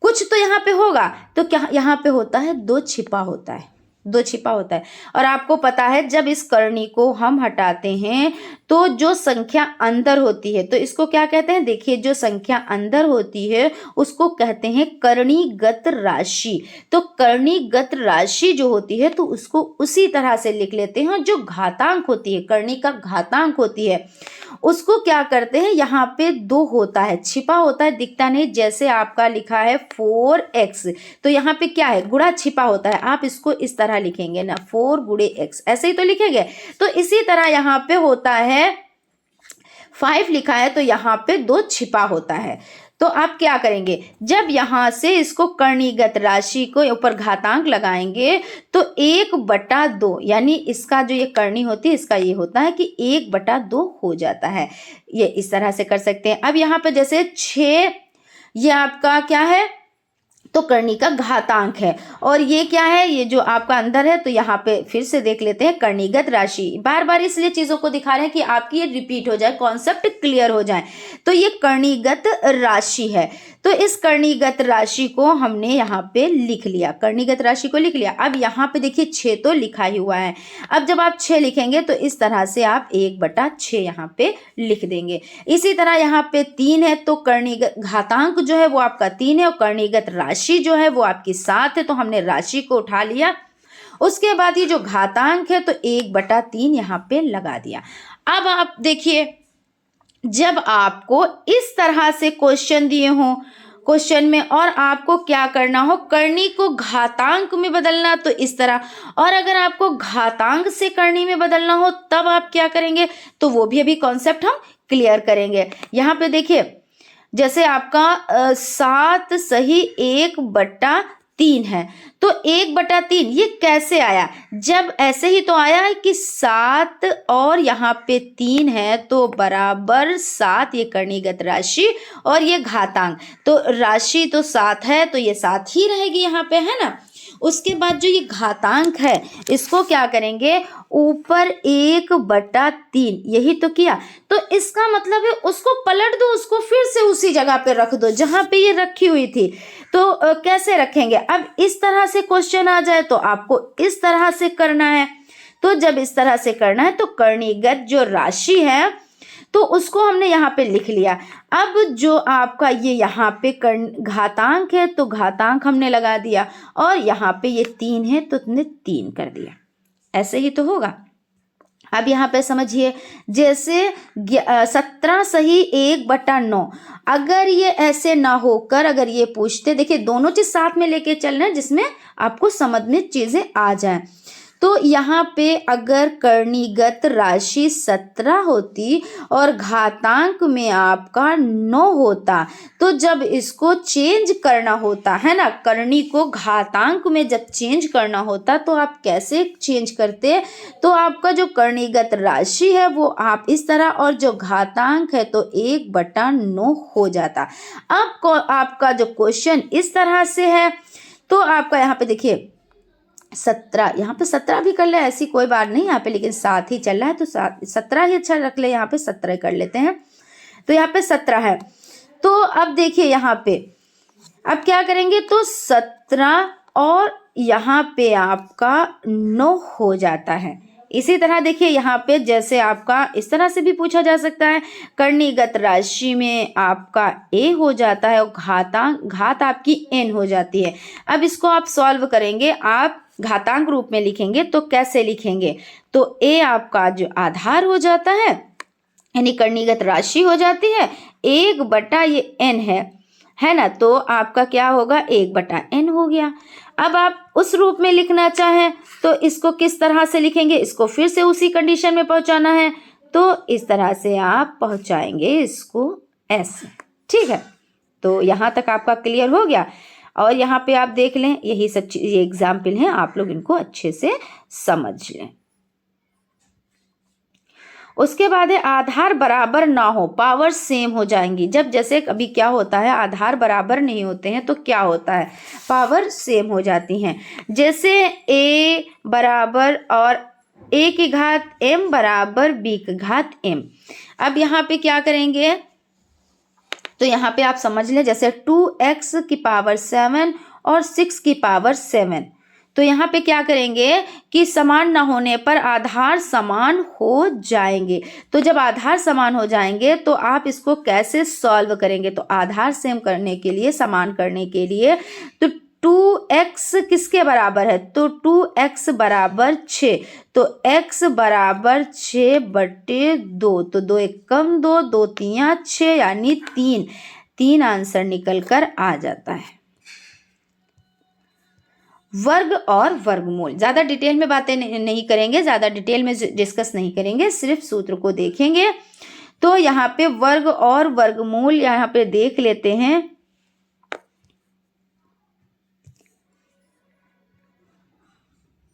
कुछ तो यहाँ पे होगा, तो क्या यहाँ पे होता है, 2 छिपा होता है, 2 छिपा होता है। और आपको पता है जब इस करनी को हम हटाते हैं तो जो संख्या अंदर होती है, तो इसको क्या कहते हैं, देखिए जो संख्या अंदर होती है उसको कहते हैं करणीगत राशि। तो करणीगत राशि जो होती है तो उसको उसी तरह से लिख लेते हैं। जो घातांक होती है, करनी का घातांक होती है, उसको क्या करते हैं, यहाँ पे 2 होता है, छिपा होता है, दिखता नहीं। जैसे आपका लिखा है 4x, तो यहाँ पे क्या है, गुणा छिपा होता है, आप इसको इस तरह लिखेंगे ना, 4 गुणे x, ऐसे ही तो लिखेंगे। तो इसी तरह यहाँ पे होता है 5 लिखा है तो यहाँ पे 2 छिपा होता है। तो आप क्या करेंगे, जब यहाँ से इसको करणीगत राशि को ऊपर घातांक लगाएंगे तो 1/2, यानी इसका जो ये करनी होती है इसका ये होता है कि 1/2 हो जाता है। ये इस तरह से कर सकते हैं। अब यहाँ पे जैसे 6, ये आपका क्या है, तो करनी का घातांक है, और ये क्या है, ये जो आपका अंदर है, तो यहाँ पे फिर से देख लेते हैं करणीगत राशि। बार बार इसलिए चीज़ों को दिखा रहे हैं कि आपकी ये रिपीट हो जाए, कॉन्सेप्ट क्लियर हो जाए। तो ये करणीगत राशि है, तो इस करणीगत राशि को हमने यहाँ पे लिख लिया, करणीगत राशि को लिख लिया। अब यहाँ पे देखिए 6 तो लिखा ही हुआ है, अब जब आप 6 लिखेंगे तो इस तरह से आप 1/6 यहाँ पे लिख देंगे। इसी तरह यहाँ पे 3 है, तो करणीगत घातांक जो है वो आपका 3 है, और करणीगत राशि जो है वो आपकी 7 है, तो हमने राशि को उठा लिया। उसके बाद ये जो घातांक है तो 1/3 यहाँ पे लगा दिया। अब आप देखिए, जब आपको इस तरह से क्वेश्चन दिए हों क्वेश्चन में, और आपको क्या करना हो, करनी को घातांक में बदलना, तो इस तरह। और अगर आपको घातांक से करनी में बदलना हो तब आप क्या करेंगे, तो वो भी अभी कॉन्सेप्ट हम क्लियर करेंगे। यहाँ पे देखिए, जैसे आपका 7 सही 1/3 है, तो 1/3 ये कैसे आया, जब ऐसे ही तो आया है कि 7 और यहाँ पे 3 है तो बराबर 7, ये करणीगत राशि और ये घातांक, तो राशि तो 7 है तो ये 7 ही रहेगी यहाँ पे, है ना। उसके बाद जो ये घातांक है इसको क्या करेंगे, ऊपर 1/3, यही तो किया, तो इसका मतलब है उसको पलट दो, उसको फिर से उसी जगह पे रख दो जहां पे ये रखी हुई थी। तो कैसे रखेंगे, अब इस तरह से क्वेश्चन आ जाए तो आपको इस तरह से करना है। तो जब इस तरह से करना है तो करणीगत जो राशि है तो उसको हमने यहाँ पे लिख लिया। अब जो आपका ये यहाँ पे घातांक है तो घातांक हमने लगा दिया, और यहाँ पे ये 3 है तो तुमने 3 कर दिया, ऐसे ही तो होगा। अब यहाँ पे समझिए, जैसे 17 सही 1/9, अगर ये ऐसे ना होकर अगर ये पूछते, देखिए दोनों चीज साथ में लेके चलना है जिसमें आपको समझ में चीजें आ जाए। तो यहाँ पे अगर करणीगत राशि 17 होती और घातांक में आपका 9 होता, तो जब इसको चेंज करना होता है ना, करनी को घातांक में जब चेंज करना होता तो आप कैसे चेंज करते, तो आपका जो करणीगत राशि है वो आप इस तरह, और जो घातांक है तो 1/9 हो जाता। अब आपका जो क्वेश्चन इस तरह से है, तो आपका यहाँ पे देखिए 17, यहाँ पे 17 भी कर ले, ऐसी कोई बात नहीं यहाँ पे, लेकिन 7 ही चल रहा है तो 17 ही अच्छा रख ले, यहाँ पे 17 कर लेते हैं। तो यहाँ पे 17 है, तो अब देखिए यहाँ पे अब क्या करेंगे, तो 17 और यहाँ पे आपका 9 हो जाता है। इसी तरह देखिए यहाँ पे जैसे आपका इस तरह से भी पूछा जा सकता है, करणीगत राशि में आपका a हो जाता है और घात आपकी n हो जाती है। अब इसको आप सॉल्व करेंगे, आप घातांक रूप में लिखेंगे तो कैसे लिखेंगे, तो ए आपका जो आधार हो जाता है यानी करणीगत राशि हो जाती है, 1/, ये n है ना, तो आपका क्या होगा 1/n हो गया। अब आप उस रूप में लिखना चाहें तो इसको किस तरह से लिखेंगे, इसको फिर से उसी कंडीशन में पहुंचाना है तो इस तरह से आप पहुंचाएंगे इसको ऐसे, ठीक है। तो यहाँ तक आपका क्लियर हो गया। और यहाँ पे आप देख लें, यही सब ये एग्जाम्पल हैं, आप लोग इनको अच्छे से समझ लें। उसके बाद है आधार बराबर ना हो, पावर सेम हो जाएंगी। जब जैसे कभी क्या होता है, आधार बराबर नहीं होते हैं तो क्या होता है, पावर सेम हो जाती हैं। जैसे a बराबर और a की घात m बराबर b की घात m। अब यहाँ पे क्या करेंगे, तो यहाँ पे आप समझ लें, जैसे 2x की पावर 7 और 6 की पावर 7, तो यहाँ पे क्या करेंगे कि समान ना होने पर आधार समान हो जाएंगे। तो जब आधार समान हो जाएंगे तो आप इसको कैसे सॉल्व करेंगे, तो आधार सेम करने के लिए, समान करने के लिए, तो 2x किसके बराबर है, तो 2x बराबर 6, तो x बराबर 6/2, तो 2 1 कम 2, 2 3 6 यानी 3 आंसर निकल कर आ जाता है। वर्ग और वर्गमूल, ज़्यादा डिटेल में बातें नहीं करेंगे, ज़्यादा डिटेल में डिस्कस नहीं करेंगे, सिर्फ सूत्र को देखेंगे। तो यहाँ पे वर्ग और वर्गमूल यहाँ पे देख लेते हैं।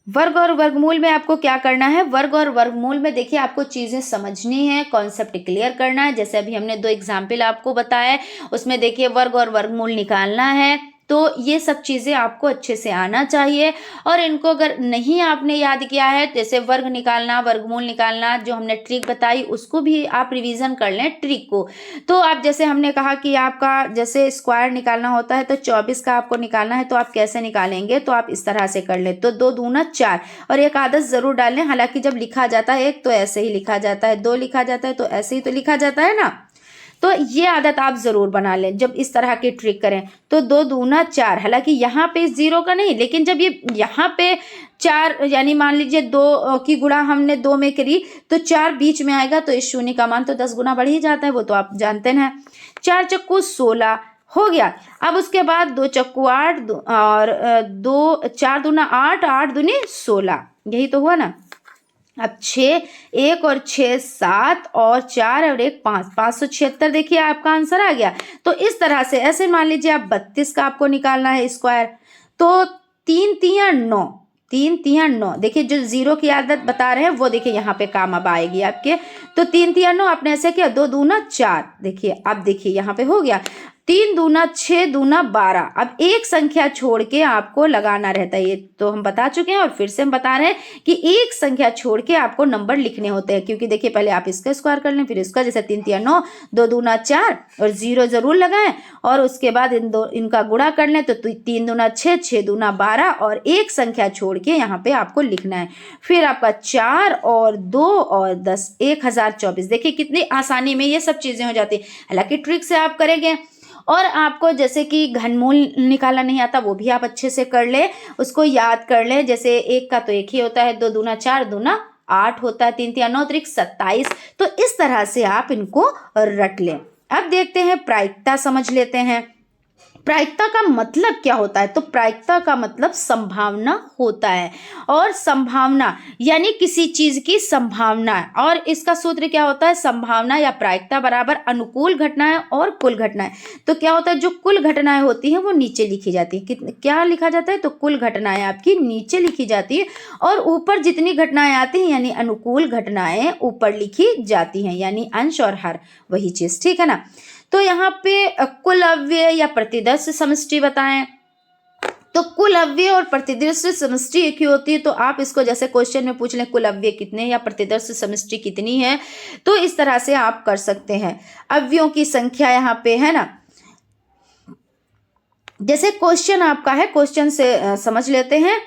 वर्ग और वर्गमूल में आपको क्या करना है, वर्ग और वर्गमूल में देखिए आपको चीज़ें समझनी है, कॉन्सेप्ट क्लियर करना है। जैसे अभी हमने 2 एग्जाम्पल आपको बताया, उसमें देखिए वर्ग और वर्गमूल निकालना है, तो ये सब चीज़ें आपको अच्छे से आना चाहिए। और इनको अगर नहीं आपने याद किया है, जैसे वर्ग निकालना, वर्गमूल निकालना, जो हमने ट्रिक बताई उसको भी आप रिवीजन कर लें ट्रिक को। तो आप जैसे हमने कहा कि आपका जैसे स्क्वायर निकालना होता है तो 24 का आपको निकालना है, तो आप कैसे निकालेंगे, तो आप इस तरह से कर लें, तो 2 दूना 4, और एक आदत ज़रूर डालें। हालांकि जब लिखा जाता है 1 तो ऐसे ही लिखा जाता है, 2 लिखा जाता है तो ऐसे ही तो लिखा जाता है ना, तो ये आदत आप ज़रूर बना लें जब इस तरह की ट्रिक करें। तो 2 दूना 4, हालांकि यहाँ पे 0 का नहीं, लेकिन जब ये यहाँ पे 4 यानी मान लीजिए 2 की गुणा हमने 2 में करी तो 4 बीच में आएगा, तो इस शून्य का मान तो 10 गुना बढ़ ही जाता है, वो तो आप जानते हैं। 4 चक्कू 16 हो गया। अब उसके बाद 2 चक्कू 8 और 4 दूना 8, 8 दूनी 16, यही तो हुआ ना। अब 6, 1 और 6 7 और 4 और 1 5, 576 देखिए आपका आंसर आ गया। तो इस तरह से ऐसे मान लीजिए आप 32 का आपको निकालना है स्क्वायर, तो 3 3 9, 3 3 9, देखिए जो 0 की आदत बता रहे हैं वो देखिए यहाँ पे काम अब आएगी आपके। तो 3 3 9 आपने ऐसे किया, 2 दूना 4, देखिए अब देखिए यहाँ पे हो गया, 3 दूना 6 दूना 12। अब एक संख्या छोड़ के आपको लगाना रहता है, ये तो हम बता चुके हैं और फिर से हम बता रहे हैं कि एक संख्या छोड़ के आपको नंबर लिखने होते हैं। क्योंकि देखिए पहले आप इसका स्क्वायर कर लें, फिर इसका, जैसे 3 3 9, 2 दूना 4 और 0 जरूर लगाएं, और उसके बाद इनका गुणा कर लें, तो 3 दूना 6, 6 दूना 12, और एक संख्या छोड़ के यहाँ पे आपको लिखना है। फिर आपका 4 और 2 और 10, 1024। देखिए कितनी आसानी में ये सब चीज़ें हो जाती है। हालांकि ट्रिक से आप करेंगे, और आपको जैसे कि घनमूल निकालना नहीं आता वो भी आप अच्छे से कर ले, उसको याद कर ले। जैसे 1 का तो 1 ही होता है, 2 दूना 4, दूना 8 होता है, 3 3 9 त्रिक 27। तो इस तरह से आप इनको रट लें। अब देखते हैं प्रायिकता, समझ लेते हैं प्रायिकता का मतलब क्या होता है। तो प्रायिकता का मतलब संभावना होता है, और संभावना यानी किसी चीज की संभावना, और इसका सूत्र क्या होता है, संभावना या प्रायिकता बराबर अनुकूल घटनाएं और कुल घटनाएं। तो क्या होता है, जो कुल घटनाएं होती हैं वो नीचे लिखी जाती है। क्या लिखा जाता है, तो कुल घटनाएं आपकी नीचे लिखी जाती है, और ऊपर जितनी घटनाएं आती हैं यानी अनुकूल घटनाएं ऊपर लिखी जाती हैं, यानी अंश और हर वही चीज, ठीक है ना। तो यहाँ पे कुल अव्यय या प्रतिदर्श समष्टि बताएं। तो कुल अव्यय और प्रतिदर्श समष्टि एक ही होती है। तो आप इसको जैसे क्वेश्चन में पूछ लें कुल अव्यय कितने या प्रतिदर्श समष्टि कितनी है, तो इस तरह से आप कर सकते हैं। अव्ययों की संख्या यहाँ पे है ना, जैसे क्वेश्चन आपका है, क्वेश्चन से समझ लेते हैं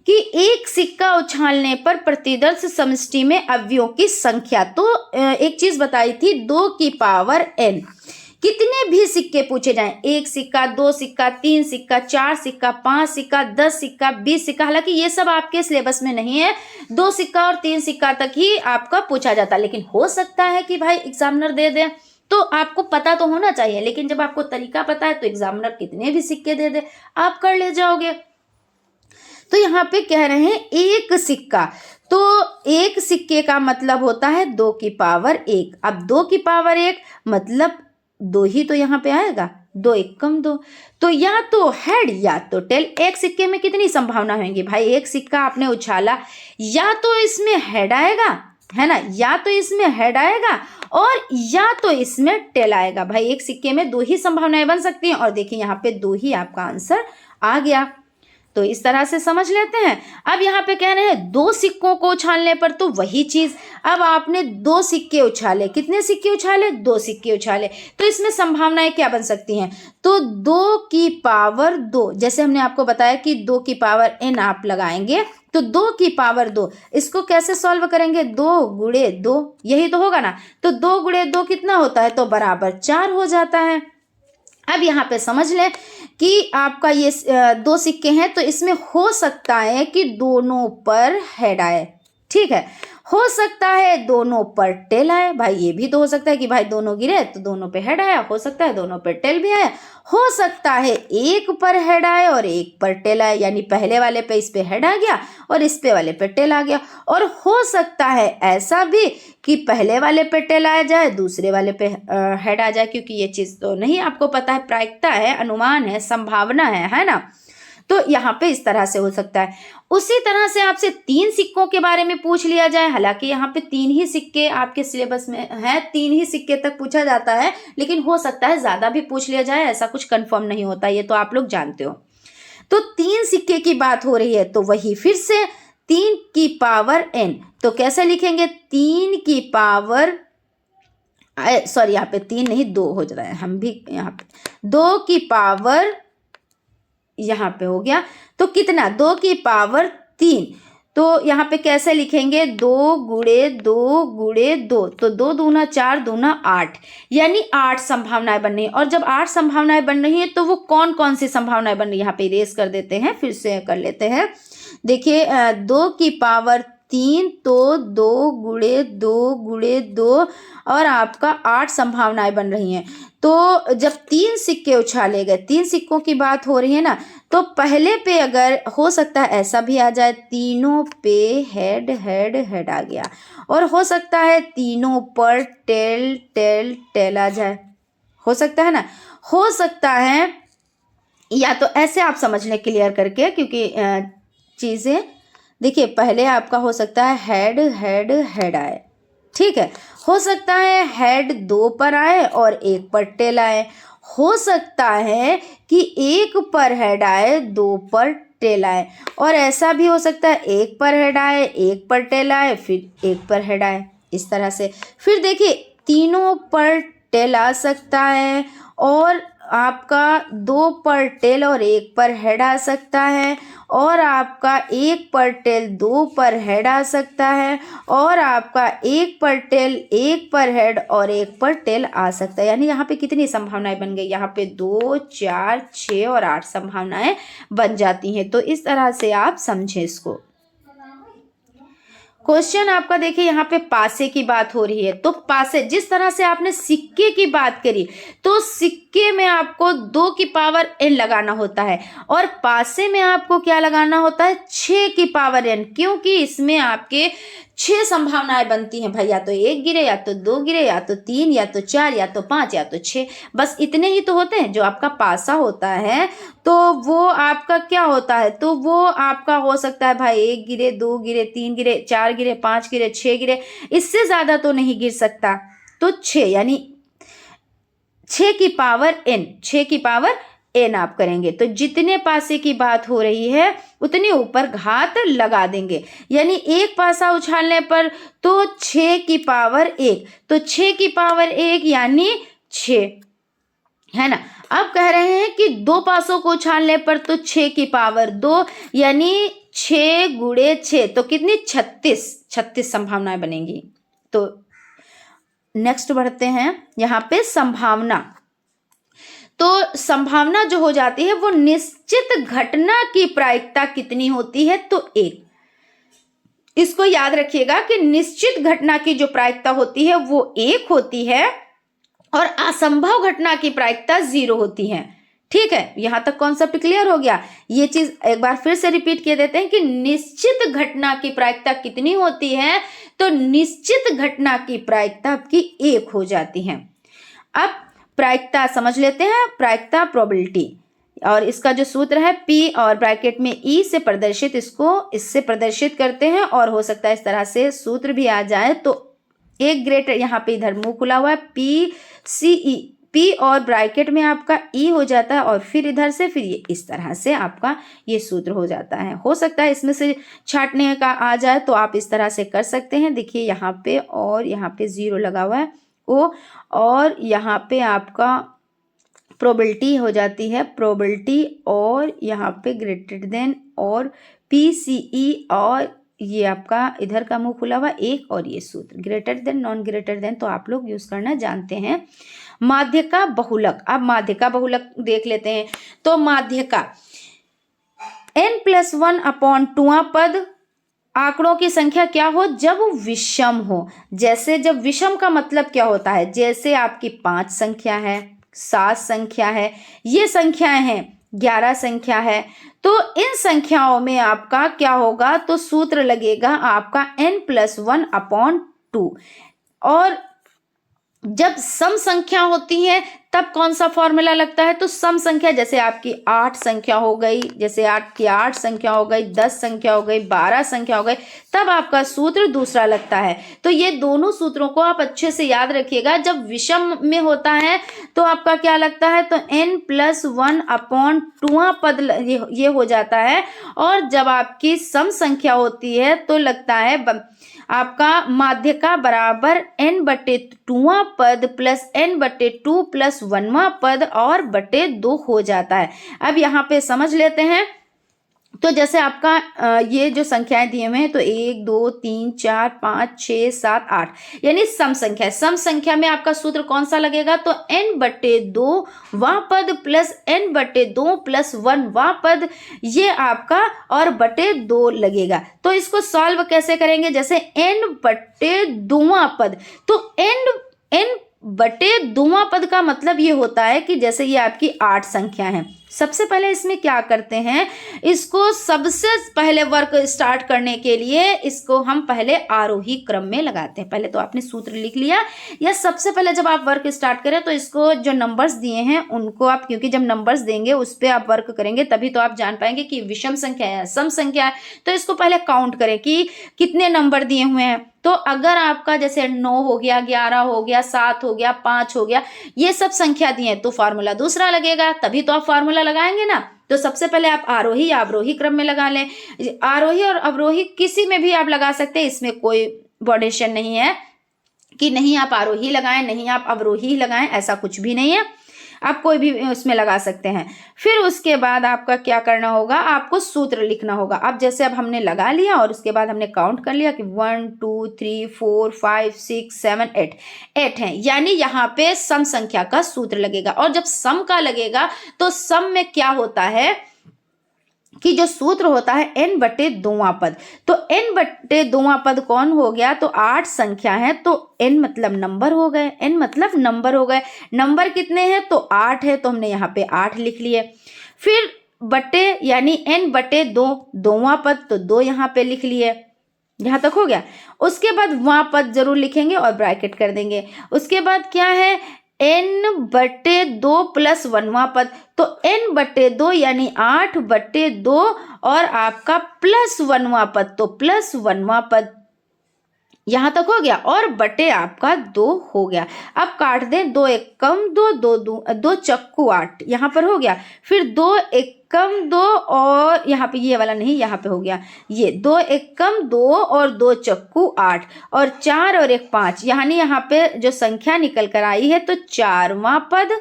कि एक सिक्का उछालने पर प्रतिदर्श समष्टि में अवयवों की संख्या। तो एक चीज बताई थी 2 की पावर n, कितने भी सिक्के पूछे जाएं, 1 सिक्का, 2 सिक्का, 3 सिक्का, 4 सिक्का, 5 सिक्का, 10 सिक्का, 20 सिक्का, हालांकि ये सब आपके सिलेबस में नहीं है, 2 सिक्का और 3 सिक्का तक ही आपका पूछा जाता है। लेकिन हो सकता है कि भाई एग्जामिनर दे दे, तो आपको पता तो होना चाहिए। लेकिन जब आपको तरीका पता है तो एग्जामिनर कितने भी सिक्के दे दे आप कर ले जाओगे। तो यहाँ पे कह रहे हैं 1 सिक्का, तो 1 सिक्के का मतलब होता है 2 की पावर 1। अब 2 की पावर 1 मतलब 2 ही तो यहाँ पे आएगा, 2 1 कम 2, तो या तो हेड या तो टेल। एक सिक्के में कितनी संभावना होंगी भाई, एक सिक्का आपने उछाला, या तो इसमें हेड आएगा, है ना, या तो इसमें हेड आएगा और या तो इसमें टेल आएगा। भाई एक सिक्के में 2 ही संभावनाएं बन सकती हैं, और देखिए यहाँ पे 2 ही आपका आंसर आ गया। तो इस तरह से समझ लेते हैं। अब यहाँ पे कह रहे हैं 2 सिक्कों को उछालने पर, तो वही चीज, अब आपने 2 सिक्के उछाले, कितने सिक्के उछाले, 2 सिक्के उछाले, तो इसमें संभावनाएं क्या बन सकती हैं, तो 2 की पावर 2, जैसे हमने आपको बताया कि 2 की पावर n आप लगाएंगे, तो 2 की पावर 2, इसको कैसे सॉल्व करेंगे, 2 गुणे 2, यही तो होगा ना, तो 2 गुणे 2 कितना होता है, तो बराबर 4 हो जाता है। अब यहाँ पे समझ लें कि आपका ये 2 सिक्के हैं, तो इसमें हो सकता है कि दोनों पर हेड आए, ठीक है, हो सकता है दोनों पर टेल आए, भाई ये भी तो हो सकता है कि भाई दोनों गिरे तो दोनों पे हेड आया, हो सकता है दोनों पर टेल भी आया, हो सकता है एक पर हेड आए और एक पर टेल आए, यानी पहले वाले पे इस पे हेड आ गया और इस पे वाले पे टेल आ गया, और हो सकता है ऐसा भी कि पहले वाले पे टेल आ जाए, दूसरे वाले पे हेड आ जाए, क्योंकि ये चीज तो नहीं आपको पता है, प्रायिकता है, अनुमान है, संभावना है ना। तो यहाँ पे इस तरह से हो सकता है। उसी तरह से आपसे 3 सिक्कों के बारे में पूछ लिया जाए, हालांकि यहाँ पे 3 ही सिक्के आपके सिलेबस में है, 3 ही सिक्के तक पूछा जाता है, लेकिन हो सकता है ज्यादा भी पूछ लिया जाए, ऐसा कुछ कंफर्म नहीं होता, ये तो आप लोग जानते हो। तो 3 सिक्के की बात हो रही है, तो वही फिर से 3 की पावर n, तो कैसे लिखेंगे, 3 की पावर, सॉरी यहाँ पे 3 नहीं 2 हो जा रहा है, हम भी यहाँ पे 2 की पावर, यहाँ पे हो गया, तो कितना, 2 की पावर 3, तो यहाँ पे कैसे लिखेंगे, 2 गुणे 2 गुणे 2, तो 2 दूना 4 दूना 8, यानी 8 संभावनाएं बन रही है। और जब 8 संभावनाएं बन रही है तो वो कौन कौन सी संभावनाएं बन रही है, यहाँ पे इरेज कर देते हैं, फिर से कर लेते हैं। देखिए 2 की पावर 3, तो 2 गुणे 2 गुणे 2, और आपका 8 संभावनाएं बन रही हैं। तो जब 3 सिक्के उछाले गए, 3 सिक्कों की बात हो रही है ना, तो पहले पे अगर हो सकता है ऐसा भी आ जाए, तीनों पे हेड हेड हेड आ गया, और हो सकता है तीनों पर टेल टेल टेल आ जाए, हो सकता है ना, हो सकता है, या तो ऐसे आप समझ लें क्लियर करके, क्योंकि चीजें देखिए, पहले आपका हो सकता है हेड हेड हेड आए, ठीक है, हो सकता है हेड 2 पर आए और 1 पर टेल आए, हो सकता है कि 1 पर हेड आए 2 पर टेल आए, और ऐसा भी हो सकता है 1 पर हेड आए 1 पर टेल आए फिर 1 पर हेड आए, इस तरह से। फिर देखिए तीनों पर टेल आ सकता है, और आपका 2 पर टेल और 1 पर हेड आ सकता है, और आपका 1 पर टेल 2 पर हेड आ सकता है, और आपका 1 पर टेल 1 पर हेड और 1 पर टेल आ सकता है। यानी यहाँ पे कितनी संभावनाएं बन गई, यहाँ पे 2 4 6 और 8 संभावनाएं बन जाती हैं। तो इस तरह से आप समझें इसको। क्वेश्चन आपका देखिए यहाँ पे पासे की बात हो रही है, तो पासे, जिस तरह से आपने सिक्के की बात करी, तो सिक्के में आपको 2 की पावर n लगाना होता है, और पासे में आपको क्या लगाना होता है, 6 की पावर n, क्योंकि इसमें आपके 6 संभावनाएं बनती हैं भाई, या तो 1 गिरे, या तो 2 गिरे, या तो 3, या तो 4, या तो 5, या तो 6, बस इतने ही तो होते हैं। जो आपका पासा होता है तो वो आपका क्या होता है, तो वो आपका हो सकता है भाई 1 गिरे, 2 गिरे, 3 गिरे, 4 गिरे, 5 गिरे, 6 गिरे, इससे ज्यादा तो नहीं गिर सकता। तो 6 यानी 6 की पावर n, 6 की पावर n आप करेंगे, तो जितने पासे की बात हो रही है उतने ऊपर घात लगा देंगे, यानी एक पासा उछालने पर तो 6 की पावर 1, तो 6 की पावर 1 यानी 6, है ना। अब कह रहे हैं कि 2 पासों को उछालने पर तो 6 की पावर 2, यानी 6 गुणे 6, तो कितनी 36 संभावनाएं बनेंगी। तो नेक्स्ट बढ़ते हैं, यहाँ पे संभावना, तो संभावना जो हो जाती है वो निश्चित घटना की प्रायिकता कितनी होती है, तो 1। इसको याद रखिएगा कि निश्चित घटना की जो प्रायिकता होती है वो 1 होती है और असंभव घटना की प्रायिकता 0 होती है। ठीक है, यहां तक कॉन्सेप्ट क्लियर हो गया। ये चीज एक बार फिर से रिपीट किए देते हैं कि निश्चित घटना की प्रायिकता कितनी होती है, तो निश्चित घटना की प्रायिकता आपकी 1 हो जाती है। अब प्रायिकता समझ लेते हैं, प्रायिकता प्रोबेबिलिटी, और इसका जो सूत्र है P और ब्रैकेट में E से प्रदर्शित, इसको इससे प्रदर्शित करते हैं और हो सकता है इस तरह से सूत्र भी आ जाए। तो एक ग्रेटर, यहाँ पे इधर मुंह खुला हुआ है, PCE, P और ब्रैकेट में आपका E हो जाता है और फिर इधर से फिर ये इस तरह से आपका ये सूत्र हो जाता है। हो सकता है इसमें से छांटने का आ जाए तो आप इस तरह से कर सकते हैं। देखिए यहाँ पे और यहाँ पे 0 लगा हुआ है O, और यहाँ पे आपका प्रोबेबिलिटी हो जाती है, प्रोबेबिलिटी, और यहाँ पे ग्रेटर देन और PCE, और ये आपका इधर का मुंह खुला हुआ 1 और ये सूत्र greater than, non greater than तो आप लोग यूज करना जानते हैं। माध्यका बहुलक, अब माध्यका बहुलक देख लेते हैं। तो माध्यका n+1/2 पद आंकड़ों की संख्या क्या हो, जब विषम हो। जैसे जब विषम का मतलब क्या होता है, जैसे आपकी 5 संख्या है, 7 संख्या है, ये संख्याएं हैं, 11 संख्या है, तो इन संख्याओं में आपका क्या होगा, तो सूत्र लगेगा आपका n+1/2। और जब सम संख्या होती है तब कौन सा फॉर्मूला लगता है, तो सम संख्या, जैसे आपकी 8 संख्या हो गई, जैसे आपकी 8 संख्या हो गई, 10 संख्या हो गई, 12 संख्या हो गई, तब आपका सूत्र दूसरा लगता है। तो ये दोनों सूत्रों को आप अच्छे से याद रखिएगा। जब विषम में होता है तो आपका क्या लगता है, तो n+1/2 पद ये हो जाता है, और जब आपकी सम संख्या होती है तो लगता है आपका माध्यका बराबर n/2 पद प्लस n/2 प्लस 1वां पद और बटे 2 हो जाता है। अब यहाँ पे समझ लेते हैं। तो जैसे आपका ये जो संख्याएं दिए हुए हैं, तो 1 2 3 4 5 6 7 8, यानी सम संख्या है। सम संख्या में आपका सूत्र कौन सा लगेगा, तो n/2 वां पद प्लस n/2 प्लस 1 वां पद, ये आपका और बटे 2 लगेगा। तो इसको सॉल्व कैसे करेंगे, जैसे n/2 पद, तो n/2 पद का मतलब ये होता है कि जैसे ये आपकी 8 संख्या है, सबसे पहले इसमें क्या करते हैं, इसको सबसे पहले वर्क स्टार्ट करने के लिए इसको हम पहले आरोही क्रम में लगाते हैं। पहले तो आपने सूत्र लिख लिया, या सबसे पहले जब आप वर्क स्टार्ट करें तो इसको जो नंबर्स दिए हैं उनको आप, क्योंकि जब नंबर्स देंगे उस पर आप वर्क करेंगे तभी तो आप जान पाएंगे कि विषम संख्या है, सम संख्या है। तो इसको पहले काउंट करें कि कितने नंबर दिए हुए हैं। तो अगर आपका जैसे 9 हो गया, 11 हो गया, 7 हो गया, 5 हो गया, ये सब संख्या दी है, तो फार्मूला दूसरा लगेगा, तभी तो आप फार्मूला लगाएंगे ना। तो सबसे पहले आप आरोही या अवरोही क्रम में लगा लें। आरोही और अवरोही किसी में भी आप लगा सकते हैं, इसमें कोई बॉर्डेशन नहीं है कि नहीं आप आरोही लगाएं, नहीं आप अवरोही लगाएं, ऐसा कुछ भी नहीं है, आप कोई भी उसमें लगा सकते हैं। फिर उसके बाद आपका क्या करना होगा, आपको सूत्र लिखना होगा। अब जैसे अब हमने लगा लिया और उसके बाद हमने काउंट कर लिया कि 1 2 3 4 5 6 7 8 है, यानी यहाँ पे सम संख्या का सूत्र लगेगा। और जब सम का लगेगा तो सम में क्या होता है कि जो सूत्र होता है n/2 पद, तो n/2 पद कौन हो गया, तो 8 संख्या है, तो n मतलब नंबर हो गए, n मतलब नंबर हो गए। नंबर कितने हैं, तो 8 है, तो हमने यहाँ पे 8 लिख लिए। फिर बटे यानी n/2 2वां पद, तो 2 यहाँ पे लिख लिए। यहाँ तक हो गया। उसके बाद वहां पद जरूर लिखेंगे और ब्रैकेट कर देंगे। उसके बाद क्या है, n/2 प्लस 1वां पद, तो n/2 यानी 8/2 और आपका प्लस 1वां पद, तो प्लस 1वां पद। यहां तक हो गया और बटे आपका 2 हो गया। अब काट दें, 2 1 कम 2 2 चक्कू 8 यहाँ पर हो गया। फिर 2 1 कम 2 और यहाँ पे ये वाला नहीं, यहाँ पे हो गया ये 2 1 कम 2 और 2 चक्कू 8 और 4 और 1 5, यानी यहाँ पे जो संख्या निकल कर आई है तो 4वां पद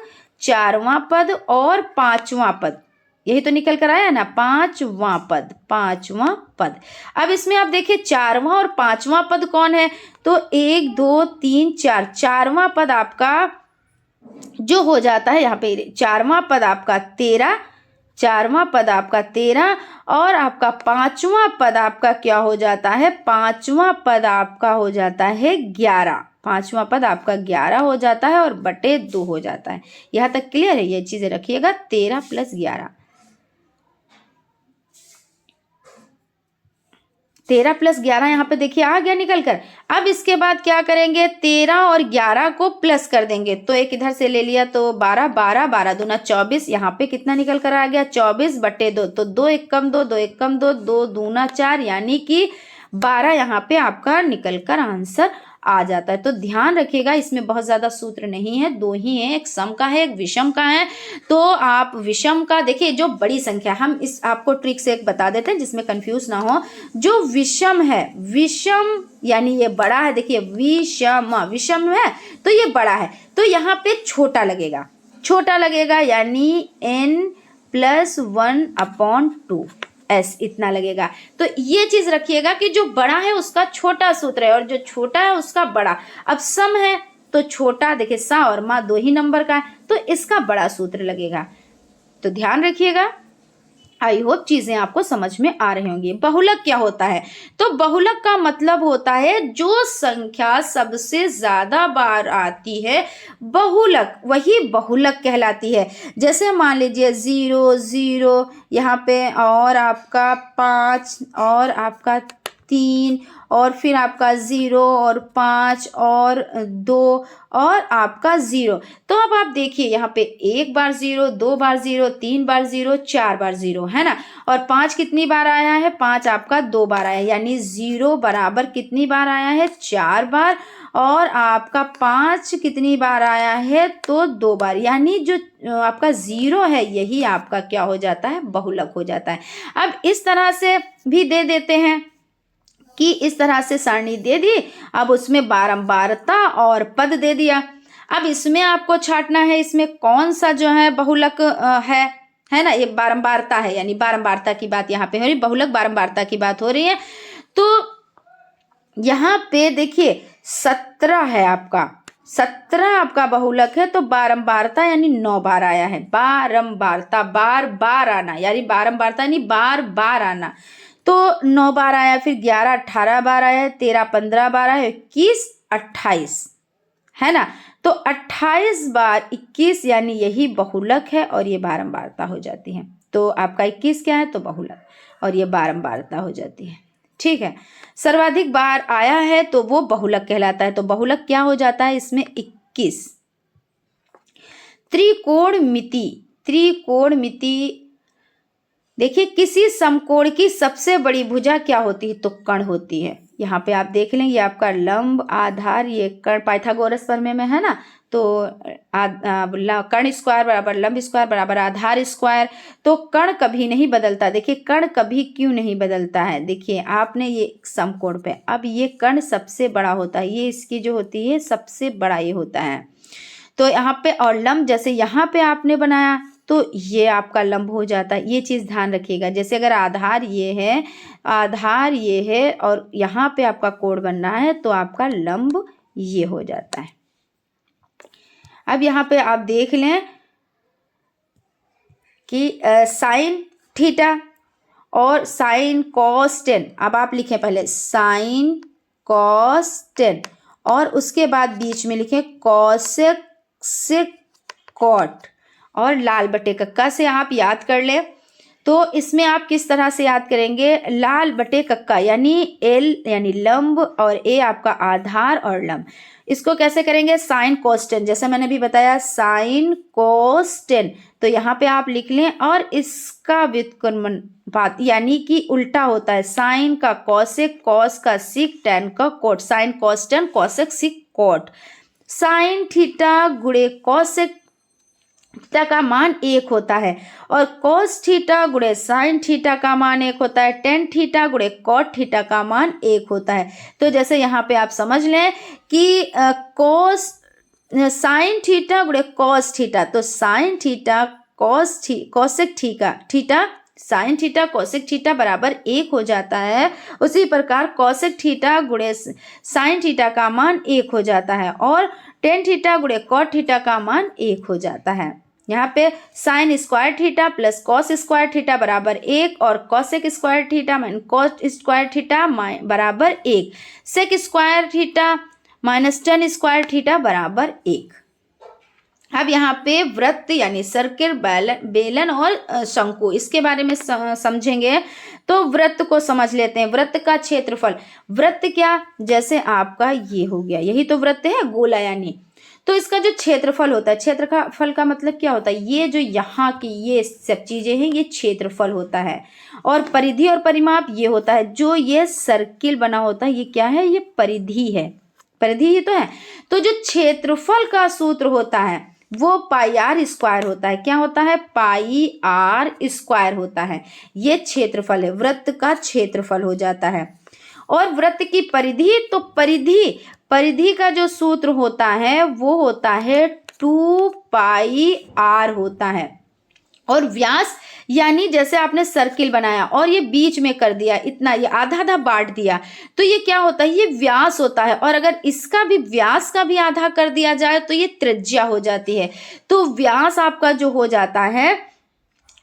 और 5वां पद, यही तो निकल कर आया ना, 5वां पद। अब इसमें आप देखिए 4वां और 5वां पद कौन है, तो 1 2 3 4, 4वां पद आपका जो हो जाता है यहाँ पे चारवां पद आपका 13, चारवां पद आपका 13 और आपका पांचवां पद आपका क्या हो जाता है, पांचवां पद आपका हो जाता है 11, पांचवां पद आपका 11 हो जाता है और बटे 2 हो जाता है। यहाँ तक क्लियर है, ये चीजें रखिएगा। 13 + 11, 13 + 11 यहाँ पे देखिए आ गया निकल कर। अब इसके बाद क्या करेंगे, 13 और 11 को प्लस कर देंगे, तो एक इधर से ले लिया तो 12, 12 12 दूना 24, यहाँ पे कितना निकल कर आ गया 24 बटे 2, तो 2 1 कम 2, 2 1 कम 2, 2 दूना 4, यानी कि 12 यहाँ पे आपका निकल कर आंसर आ जाता है। तो ध्यान रखिएगा, इसमें बहुत ज्यादा सूत्र नहीं है, 2 ही है, एक सम का है एक विषम का है। तो आप विषम का देखिए, जो बड़ी संख्या, हम इस आपको ट्रिक से एक बता देते हैं जिसमें कंफ्यूज ना हो। जो विषम है, विषम यानी ये बड़ा है, देखिए विषम, विषम है तो ये बड़ा है, तो यहाँ पे छोटा लगेगा, छोटा लगेगा यानी n+1/2 S इतना लगेगा। तो ये चीज रखिएगा कि जो बड़ा है उसका छोटा सूत्र है और जो छोटा है उसका बड़ा। अब सम है तो छोटा, देखिए सा और मा 2 ही नंबर का है, तो इसका बड़ा सूत्र लगेगा। तो ध्यान रखिएगा, आई होप चीजें आपको समझ में आ रही होंगी। बहुलक क्या होता है, तो बहुलक का मतलब होता है जो संख्या सबसे ज्यादा बार आती है, बहुलक, वही बहुलक कहलाती है। जैसे मान लीजिए 0 0 यहाँ पे, और आपका 5 और आपका 3 और फिर आपका 0 और 5 और 2 और आपका 0। तो अब आप देखिए यहाँ पे 1 बार 0, 2 बार 0, 3 बार 0, 4 बार 0 है ना, और 5 कितनी बार आया है, 5 आपका 2 बार आया, यानी 0 बराबर कितनी बार आया है, 4 बार, और आपका 5 कितनी बार आया है, तो 2 बार, यानी जो आपका 0 है यही आपका क्या हो जाता है, बहुलक हो जाता है। अब इस तरह से भी दे देते हैं कि इस तरह से सारणी दे दी, अब उसमें बारंबारता और पद दे दिया। अब इसमें आपको छांटना है, इसमें कौन सा जो है बहुलक है ना, ये बारंबारता है, यानी बारंबारता की बात यहाँ पे हो रही, बहुलक बारंबारता की बात हो रही है। तो यहाँ पे देखिए 17 है आपका, 17 आपका बहुलक है, तो बारंबारता यानी 9 बार आया है, बारंबारता बार बार आना, यानी बारंबारता यानी बार बार आना, तो 9 बार आया, फिर 11 18 बार आया, 13 15 बार आया, 21 28 है ना, तो 28 बार 21 यानी यही बहुलक है और ये बारंबारता हो जाती है। तो आपका 21 क्या है, तो बहुलक, और ये बारंबारता हो जाती है। ठीक है, सर्वाधिक बार आया है तो वो बहुलक कहलाता है। तो बहुलक क्या हो जाता है इसमें, 21। त्रिकोणमिति, त्रिकोणमिति देखिए, किसी समकोण की सबसे बड़ी भुजा क्या होती है, तो कर्ण होती है। यहाँ पे आप देख लेंगे आपका लंब आधार, ये कर्ण पाइथागोरस प्रमेय में है ना, तो कर्ण स्क्वायर बराबर लंब स्क्वायर बराबर आधार स्क्वायर। तो कर्ण कभी नहीं बदलता, देखिए कर्ण कभी क्यों नहीं बदलता है, देखिए आपने ये समकोण पे, अब ये कर्ण सबसे बड़ा होता है, ये इसकी जो होती है सबसे बड़ा ये होता है। तो यहाँ पे और लंब जैसे यहाँ पे आपने बनाया तो ये आपका लंब हो जाता है, ये चीज़ ध्यान रखिएगा। जैसे अगर आधार ये है, आधार ये है और यहाँ पे आपका कोण बनना है तो आपका लंब ये हो जाता है। अब यहाँ पे आप देख लें कि साइन थीटा और साइन कॉस टेन, अब आप लिखें पहले साइन कॉस टेन और उसके बाद बीच में लिखें कॉसेक सेक कॉट, और लाल बटे कक्का से आप याद कर ले। तो इसमें आप किस तरह से याद करेंगे, लाल बटे कक्का यानी एल यानी लंब और ए आपका आधार और लंब, इसको कैसे करेंगे, साइन कोस टेन, जैसे मैंने भी बताया साइन कोस टेन, तो यहाँ पे आप लिख लें। और इसका व्युत्क्रमण बात यानी कि उल्टा होता है, साइन का कॉसेक, कॉस का सिक, टेन का cot, sine cos tan cosec sec cot. Sine theta गुणे कॉसेक थीटा का मान 1 होता है और कॉस थीटा गुणे साइन थीटा का मान 1 होता है, टेन थीटा गुणे कॉट थीटा का मान 1 होता है। तो जैसे यहाँ पे आप समझ लें कि कॉस साइन थीटा गुणे कॉस थीटा, तो sine theta cosec theta sine theta cosec theta बराबर 1 हो जाता है, उसी प्रकार कोसेक थीटा गुणे साइन थीटा का मान 1 हो जाता है और टेन थीटा गुणे कॉट थीटा का मान 1 हो जाता है। यहाँ पे sine square theta plus cos square theta बराबर 1 और cosec square theta minus cot square theta बराबर 1, सेक square theta minus tan square theta बराबर 1। अब यहाँ पे वृत्त यानी सर्किल, बेलन और शंकु, इसके बारे में समझेंगे। तो वृत्त को समझ लेते हैं। वृत्त का क्षेत्रफल, वृत्त क्या, जैसे आपका ये हो गया, यही तो वृत्त है, गोला यानी। तो इसका जो क्षेत्रफल होता है, क्षेत्रफल का मतलब क्या होता है, ये जो यहाँ की ये सब चीजें हैं, ये क्षेत्रफल होता है। और परिधि और परिमाप ये होता है, जो ये सर्किल बना होता है, ये क्या है, ये परिधि है, परिधि ही तो है। तो जो क्षेत्रफल का सूत्र होता है वो पाई आर स्क्वायर होता है। क्या होता है, पाई आर स्क्वायर होता है। ये क्षेत्रफल है, वृत्त का क्षेत्रफल हो जाता है। और वृत्त की परिधि, तो परिधि का जो सूत्र होता है वो होता है 2 पाई आर होता है। और व्यास यानी जैसे आपने सर्किल बनाया और ये बीच में कर दिया, इतना ये आधा आधा बांट दिया, तो ये क्या होता है, ये व्यास होता है। और अगर इसका भी व्यास का भी आधा कर दिया जाए तो ये त्रिज्या हो जाती है। तो व्यास आपका जो हो जाता है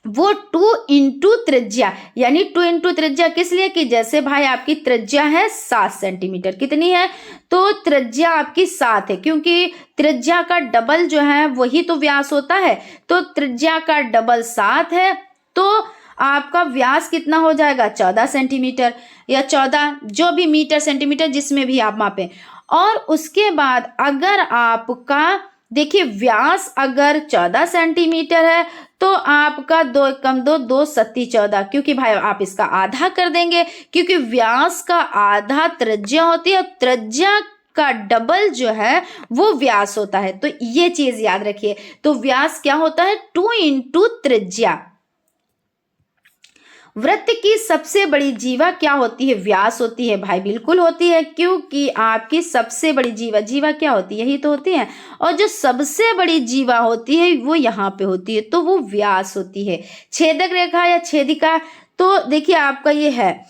वो 2 इंटू त्रिज्या, यानी 2 इंटू त्रिज्या किस लिए कि जैसे भाई आपकी त्रिज्या है 7 सेंटीमीटर, कितनी है, तो त्रिज्या आपकी 7 है, क्योंकि त्रिज्या का डबल जो है वही तो व्यास होता है। तो त्रिज्या का डबल 7 है, तो आपका व्यास कितना हो जाएगा, 14 सेंटीमीटर या 14 जो भी मीटर सेंटीमीटर जिसमें भी आप मापें। और उसके बाद अगर आपका देखिए व्यास अगर 14 सेंटीमीटर है तो आपका 2 एकम 2, 2 सत्ती 14, क्योंकि भाई आप इसका आधा कर देंगे, क्योंकि व्यास का आधा त्रिज्या होती है, त्रिज्या का डबल जो है वो व्यास होता है। तो ये चीज याद रखिए। तो व्यास क्या होता है, 2 इंटू त्रिज्या। वृत्त की सबसे बड़ी जीवा क्या होती है, व्यास होती है भाई, बिल्कुल होती है, क्योंकि आपकी सबसे बड़ी जीवा क्या होती है, यही तो होती है। और जो सबसे बड़ी जीवा होती है वो यहाँ पे होती है, तो वो व्यास होती है। छेदक रेखा या छेदिका, तो देखिए आपका ये है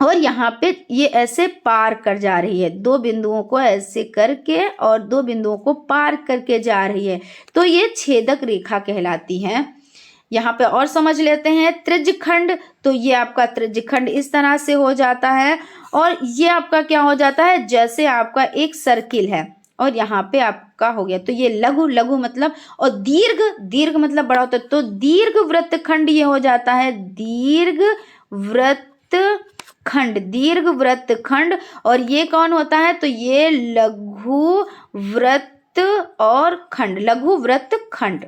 और यहाँ पे ये ऐसे पार कर जा रही है, 2 बिंदुओं को ऐसे करके और 2 बिंदुओं को पार करके जा रही है, तो ये छेदक रेखा कहलाती है। यहाँ पे और समझ लेते हैं त्रिज्यखंड, तो ये आपका त्रिज्यखंड इस तरह से हो जाता है। और ये आपका क्या हो जाता है, जैसे आपका एक सर्किल है और यहाँ पे आपका हो गया, तो ये लघु, लघु मतलब, और दीर्घ, दीर्घ मतलब बड़ा होता है, तो दीर्घ वृत्तखंड ये हो जाता है, दीर्घ वृत्तखंड, दीर्घ वृत्तखंड। और ये कौन होता है, तो ये लघु वृत्त और खंड, लघु वृत्तखंड।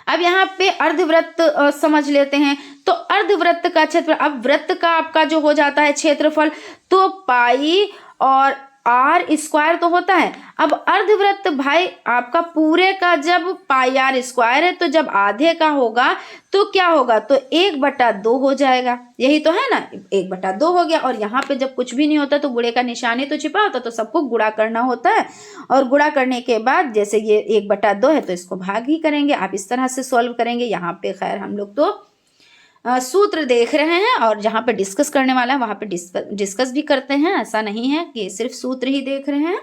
अब यहाँ पे अर्धवृत्त समझ लेते हैं। तो अर्धवृत्त का क्षेत्रफल, अब वृत्त का आपका जो हो जाता है क्षेत्रफल, तो पाई और आर स्क्वायर तो होता है। अब अर्धवृत्त भाई आपका पूरे का जब पाई आर स्क्वायर है, तो जब आधे का होगा तो क्या होगा, तो 1/2 हो जाएगा, यही तो है ना, 1/2 हो गया। और यहाँ पे जब कुछ भी नहीं होता तो गुणे का निशानी तो छिपा होता, तो सबको गुणा करना होता है। और गुणा करने के बाद जैसे ये 1/2 है तो इसको भाग ही करेंगे, आप इस तरह से सॉल्व करेंगे। यहाँ पे खैर हम लोग तो सूत्र देख रहे हैं और जहाँ पे डिस्कस करने वाला है वहाँ पे डिस्कस भी करते हैं, ऐसा नहीं है कि सिर्फ सूत्र ही देख रहे हैं।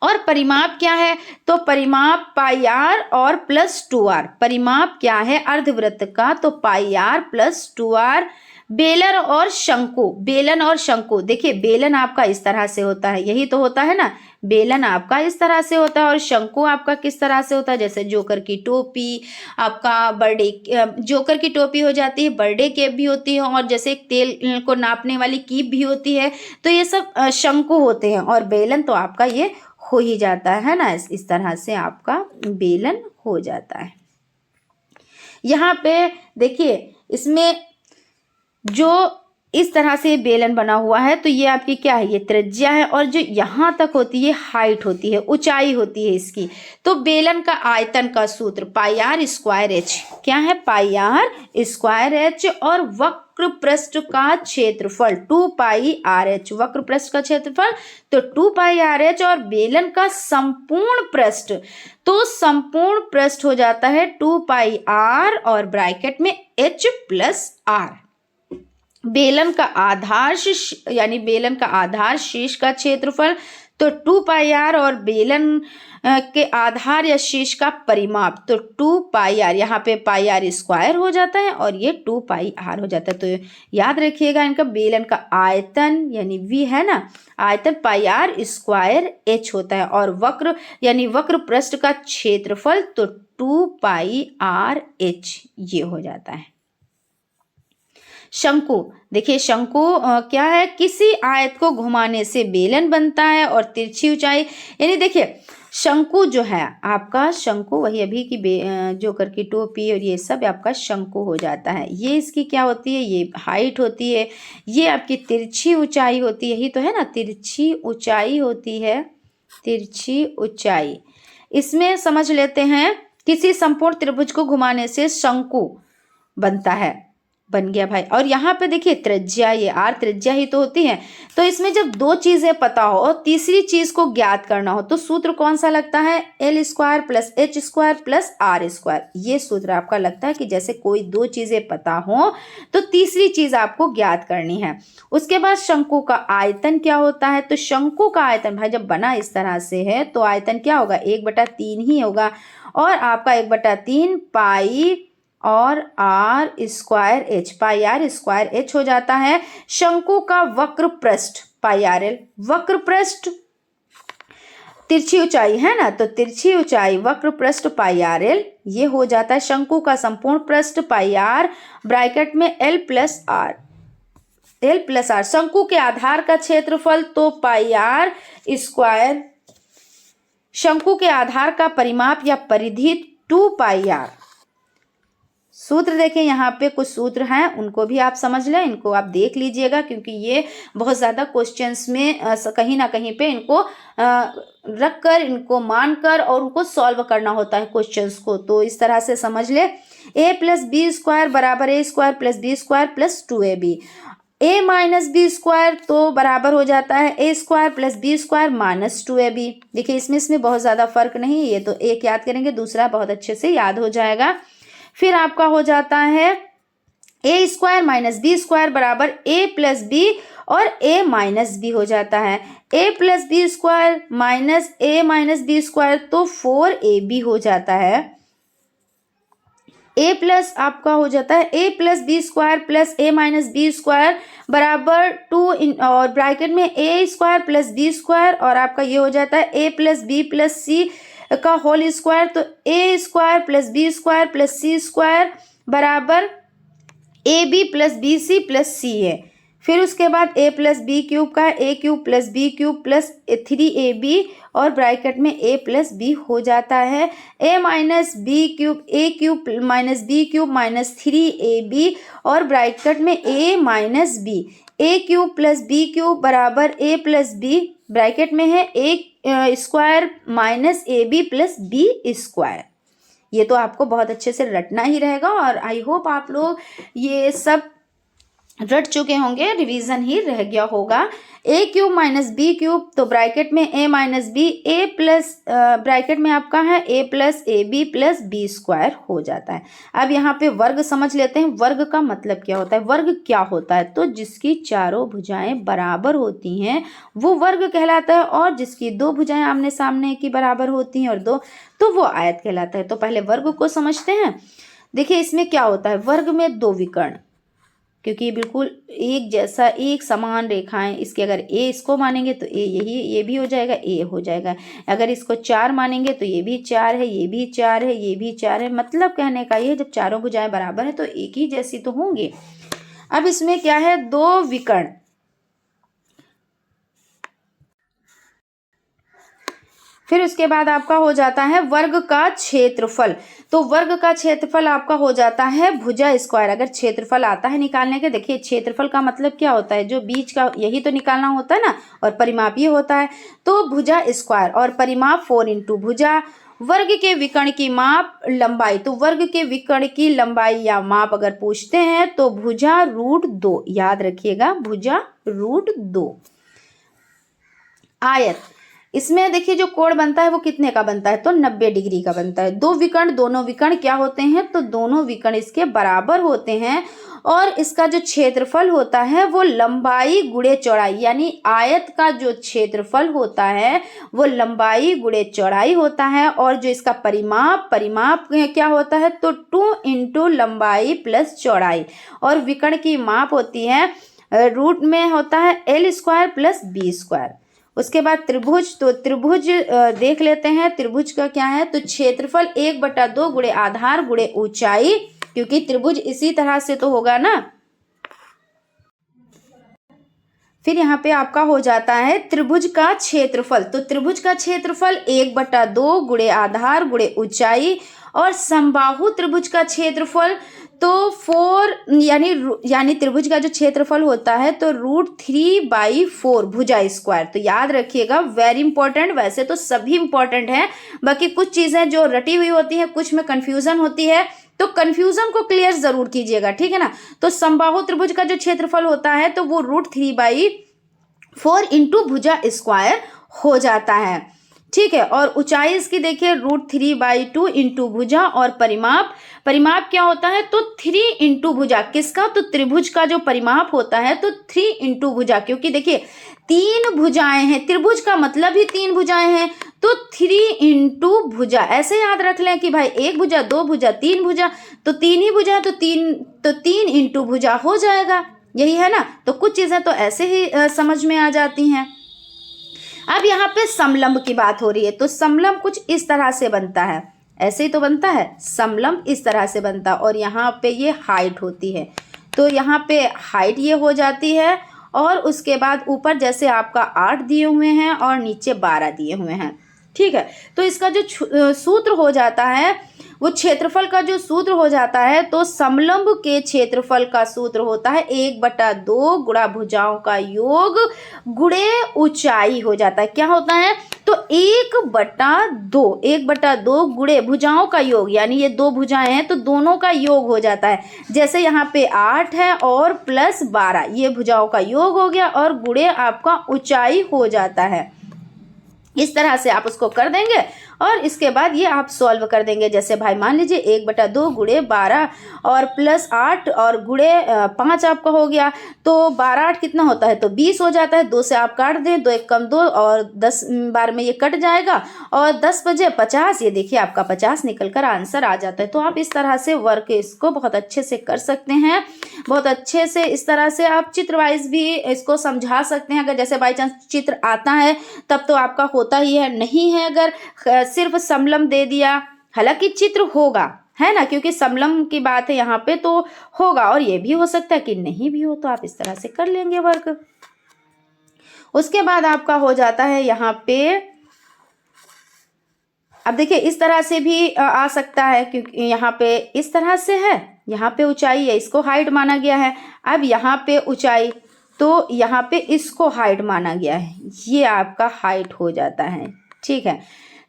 और परिमाप क्या है, तो परिमाप पाई आर और प्लस 2r, परिमाप क्या है अर्धवृत्त का, तो पाई आर प्लस 2r। बेलन और शंकु, बेलन और शंकु, देखिए बेलन आपका इस तरह से होता है, यही तो होता है ना, बेलन आपका इस तरह से होता है और शंकु आपका किस तरह से होता है, जैसे जोकर की टोपी, आपका बर्थडे जोकर की टोपी हो जाती है, बर्थडे केप भी होती है, और जैसे एक तेल को नापने वाली कीप भी होती है, तो ये सब शंकु होते हैं। और बेलन तो आपका ये हो ही जाता है ना, इस तरह से आपका बेलन हो जाता है। यहाँ पे देखिए इसमें जो इस तरह से बेलन बना हुआ है, तो ये आपकी क्या है, ये त्रिज्या है, और जो यहाँ तक होती है हाइट होती है, ऊंचाई होती है इसकी। तो बेलन का आयतन का सूत्र पाई आर स्क्वायर एच, क्या है, पाई आर स्क्वायर एच, और वक्र पृष्ठ का क्षेत्रफल 2 पाई आर एच, वक्र पृष्ठ का क्षेत्रफल तो 2 पाई आर एच, और बेलन का संपूर्ण पृष्ठ, तो संपूर्ण पृष्ठ हो जाता है 2 पाई आर और ब्रैकेट में एच प्लस आर। बेलन का आधार यानी बेलन का आधार शीर्ष का क्षेत्रफल तो 2 पाई आर, और बेलन के आधार या शीर्ष का परिमाप तो 2 पाई आर, यहाँ पे पाई आर स्क्वायर हो जाता है और ये 2 पाई आर हो जाता है। तो याद रखिएगा इनका बेलन का आयतन यानी V है ना, आयतन पाई आर स्क्वायर एच होता है, और वक्र यानी वक्र पृष्ठ का क्षेत्रफल तो 2 पाई आर एच ये हो जाता है। शंकु, देखिए शंकु क्या है, किसी आयत को घुमाने से बेलन बनता है और तिरछी ऊंचाई, यानी देखिए शंकु जो है आपका, शंकु वही अभी की जो करके टोपी और ये सब आपका शंकु हो जाता है। ये इसकी क्या होती है, ये हाइट होती है, ये आपकी तिरछी ऊंचाई होती है, यही तो है ना, तिरछी ऊंचाई होती है, तिरछी ऊंचाई। इसमें समझ लेते हैं, किसी संपूर्ण त्रिभुज को घुमाने से शंकु बनता है, बन गया भाई। और यहाँ पे देखिए त्रिज्या, ये आर त्रिज्या ही तो होती है। तो इसमें जब दो चीजें पता हो, तीसरी चीज को ज्ञात करना हो, तो सूत्र कौन सा लगता है, L square plus H square plus R square. ये सूत्र आपका लगता है कि जैसे कोई दो चीजें पता हो तो तीसरी चीज आपको ज्ञात करनी है। उसके बाद शंकु का आयतन क्या होता है, तो शंकु का आयतन भाई जब बना इस तरह से है तो आयतन क्या होगा, 1/3 ही होगा, और आपका 1/3 पाई और R square H, pi R square H हो जाता है। शंकु का वक्र पृष्ठ पाई आर एल, वक्र पृष्ठ तिरछी ऊंचाई है ना, तो तिरछी ऊंचाई वक्र पृष्ठ पाई आर एल ये हो जाता है। शंकु का संपूर्ण पृष्ठ पाई आर ब्रैकेट में L plus R, L plus R. शंकु के आधार का क्षेत्रफल तो पाई आर स्क्वायर, शंकु के आधार का परिमाप या परिधि 2 पाई आर। सूत्र देखें, यहाँ पे कुछ सूत्र हैं, उनको भी आप समझ लें, इनको आप देख लीजिएगा, क्योंकि ये बहुत ज़्यादा क्वेश्चंस में कहीं ना कहीं पे इनको रख कर, इनको मानकर और उनको सॉल्व करना होता है क्वेश्चंस को। तो इस तरह से समझ ले, a प्लस बी स्क्वायर बराबर a square plus B square plus 2ab, a minus B square तो बराबर हो जाता है a square plus B square minus 2ab। देखिए इसमें बहुत ज़्यादा फर्क नहीं, ये तो एक याद करेंगे, दूसरा बहुत अच्छे से याद हो जाएगा। फिर आपका हो जाता है a square minus B square बराबर a प्लस बी और a माइनस बी हो जाता है। a plus B square minus a minus B square तो 4ab हो जाता है। a प्लस आपका हो जाता है a plus B square plus a minus B square बराबर 2 और ब्रैकेट में a square plus B square, और आपका ये हो जाता है a plus b plus c का होल स्क्वायर, तो a square plus B square plus c square बराबर a B plus b c plus c है। फिर उसके बाद a प्लस बी क्यूब का a cube plus B cube plus 3ab और bracket में a प्लस बी हो जाता है। a minus B cube a cube minus B cube minus 3ab और ब्रैकेट में a minus B, a cube plus B cube बराबर a plus B, bracket में है a square minus A B plus B square. ये तो आपको बहुत अच्छे से रटना ही रहेगा, और आई होप आप लोग ये सब रट चुके होंगे, रिवीजन ही रह गया होगा। a cube minus B cube तो ब्रैकेट में a minus B, a plus bracket में आपका है a plus A B plus B square हो जाता है। अब यहाँ पे वर्ग समझ लेते हैं, वर्ग का मतलब क्या होता है। वर्ग क्या होता है, तो जिसकी चारों भुजाएं बराबर होती हैं वो वर्ग कहलाता है, और जिसकी दो भुजाएं आमने सामने की बराबर होती हैं और दो, तो वो आयत कहलाता है। तो पहले वर्ग को समझते हैं। देखिए इसमें क्या होता है, वर्ग में दो विकर्ण, क्योंकि ये बिल्कुल एक जैसा एक समान रेखाएं, इसके अगर a इसको मानेंगे तो ये भी हो जाएगा, a हो जाएगा। अगर इसको 4 मानेंगे तो ये भी 4 है, ये भी 4 है, ये भी 4 है। मतलब कहने का ये, जब चारों भुजाएं बराबर है तो एक ही जैसी तो होंगे। अब इसमें क्या है, दो विकर्ण, फिर उसके बाद आपका हो जाता है वर्ग का क्षेत्रफल। तो वर्ग का क्षेत्रफल आपका हो जाता है भुजा स्क्वायर। अगर क्षेत्रफल आता है निकालने के, देखिए क्षेत्रफल का मतलब क्या होता है, जो बीच का यही तो निकालना होता है ना, और परिमाप ये होता है। तो भुजा स्क्वायर और परिमाप 4 इंटू भुजा। वर्ग के विकर्ण की माप लंबाई, तो वर्ग के विकर्ण की लंबाई या माप अगर पूछते हैं तो भुजा √2, याद रखिएगा भुजा √2। आयत, इसमें देखिए जो कोण बनता है वो कितने का बनता है, तो 90 डिग्री का बनता है। दो विकर्ण, दोनों विकर्ण क्या होते हैं, तो दोनों विकर्ण इसके बराबर होते हैं। और इसका जो क्षेत्रफल होता है वो लंबाई गुणे चौड़ाई, यानी आयत का जो क्षेत्रफल होता है वो लंबाई गुणे चौड़ाई होता है। और जो इसका परिमाप क्या होता है, तो 2 इंटू लंबाई प्लस चौड़ाई। और विकर्ण की माप होती है रूट में होता है L² प्लस B²। उसके बाद त्रिभुज, तो त्रिभुज देख लेते हैं। त्रिभुज का क्या है, तो क्षेत्रफल 1/2 गुणे आधार गुणे ऊंचाई, क्योंकि त्रिभुज इसी तरह से तो होगा ना। फिर यहाँ पे आपका हो जाता है त्रिभुज का क्षेत्रफल। तो त्रिभुज का क्षेत्रफल 1/2 गुणे आधार गुणे ऊंचाई। और समबाहु त्रिभुज का क्षेत्रफल तो 4 यानी त्रिभुज का जो क्षेत्रफल होता है तो √3/4 भुजा स्क्वायर। तो याद रखिएगा, वेरी इंपॉर्टेंट। वैसे तो सभी इंपॉर्टेंट है, बाकी कुछ चीजें जो रटी हुई होती है, कुछ में कंफ्यूजन होती है, तो कंफ्यूजन को क्लियर जरूर कीजिएगा, ठीक है ना। तो समबाहु त्रिभुज का जो क्षेत्रफल होता है तो वो √3/4 इंटू भुजा स्क्वायर हो जाता है, ठीक है। और ऊंचाई इसकी देखिए √3/2 इंटू भुजा। और परिमाप क्या होता है, तो 3 इंटू भुजा। किसका, तो त्रिभुज का जो परिमाप होता है तो 3 इंटू भुजा, क्योंकि देखिए 3 भुजाएं हैं, त्रिभुज का मतलब ही 3 भुजाएं हैं, तो 3 इंटू भुजा। ऐसे याद रख लें कि भाई 1 भुजा, 2 भुजा, 3 भुजा, तो 3 ही भुजा, तो 3 इंटू भुजा हो जाएगा, यही है ना। तो कुछ चीजें तो ऐसे ही समझ में आ जाती हैं। अब यहाँ पे समलंब की बात हो रही है। तो समलंब कुछ इस तरह से बनता है, ऐसे ही तो बनता है, समलंब इस तरह से बनता है। और यहाँ पे ये हाइट होती है, तो यहाँ पे हाइट ये हो जाती है। और उसके बाद ऊपर जैसे आपका 8 दिए हुए हैं और नीचे 12 दिए हुए हैं, ठीक है। तो इसका जो सूत्र हो जाता है, वो क्षेत्रफल का जो सूत्र हो जाता है, तो समलंब के क्षेत्रफल का सूत्र होता है 1/2 गुणा भुजाओं का योग गुणे ऊंचाई हो जाता है। क्या होता है, तो 1/2 गुणे भुजाओं का योग, यानी ये 2 भुजाएं हैं तो दोनों का योग हो जाता है। जैसे यहाँ पे 8 है और प्लस 12, ये भुजाओं का योग हो गया और गुणे आपका ऊंचाई हो जाता है। इस तरह से आप उसको कर देंगे और इसके बाद ये आप सॉल्व कर देंगे। जैसे भाई मान लीजिए 1/2 गुणे 12 और प्लस 8 और गुणे 5 आपका हो गया, तो 12 8 कितना होता है, तो 20 हो जाता है। 2 से आप काट दें, 2 1 कम 2 और 10 बार में ये कट जाएगा और 10 बजे 50, ये देखिए आपका 50 निकल कर आंसर आ जाता है। तो आप इस तरह से वर्क इसको बहुत अच्छे से कर सकते हैं, बहुत अच्छे से इस तरह से आप चित्र वाइज भी इसको समझा सकते हैं। अगर जैसे बाई चांस चित्र आता है तब तो आपका होता ही है, नहीं है अगर सिर्फ समलंब दे दिया, हालांकि चित्र होगा, है ना, क्योंकि समलंब की बात है यहाँ पे तो होगा। और ये भी हो सकता है कि नहीं भी हो, तो आप इस तरह से कर लेंगे वर्क। उसके बाद आपका हो जाता है यहाँ पे, अब देखिए इस तरह से भी आ सकता है, क्योंकि यहाँ पे इस तरह से है, यहाँ पे ऊंचाई है, इसको हाइट माना गया है। अब यहाँ पे ऊंचाई, तो यहाँ पे इसको हाइट माना गया है, ये आपका हाइट हो जाता है, ठीक है।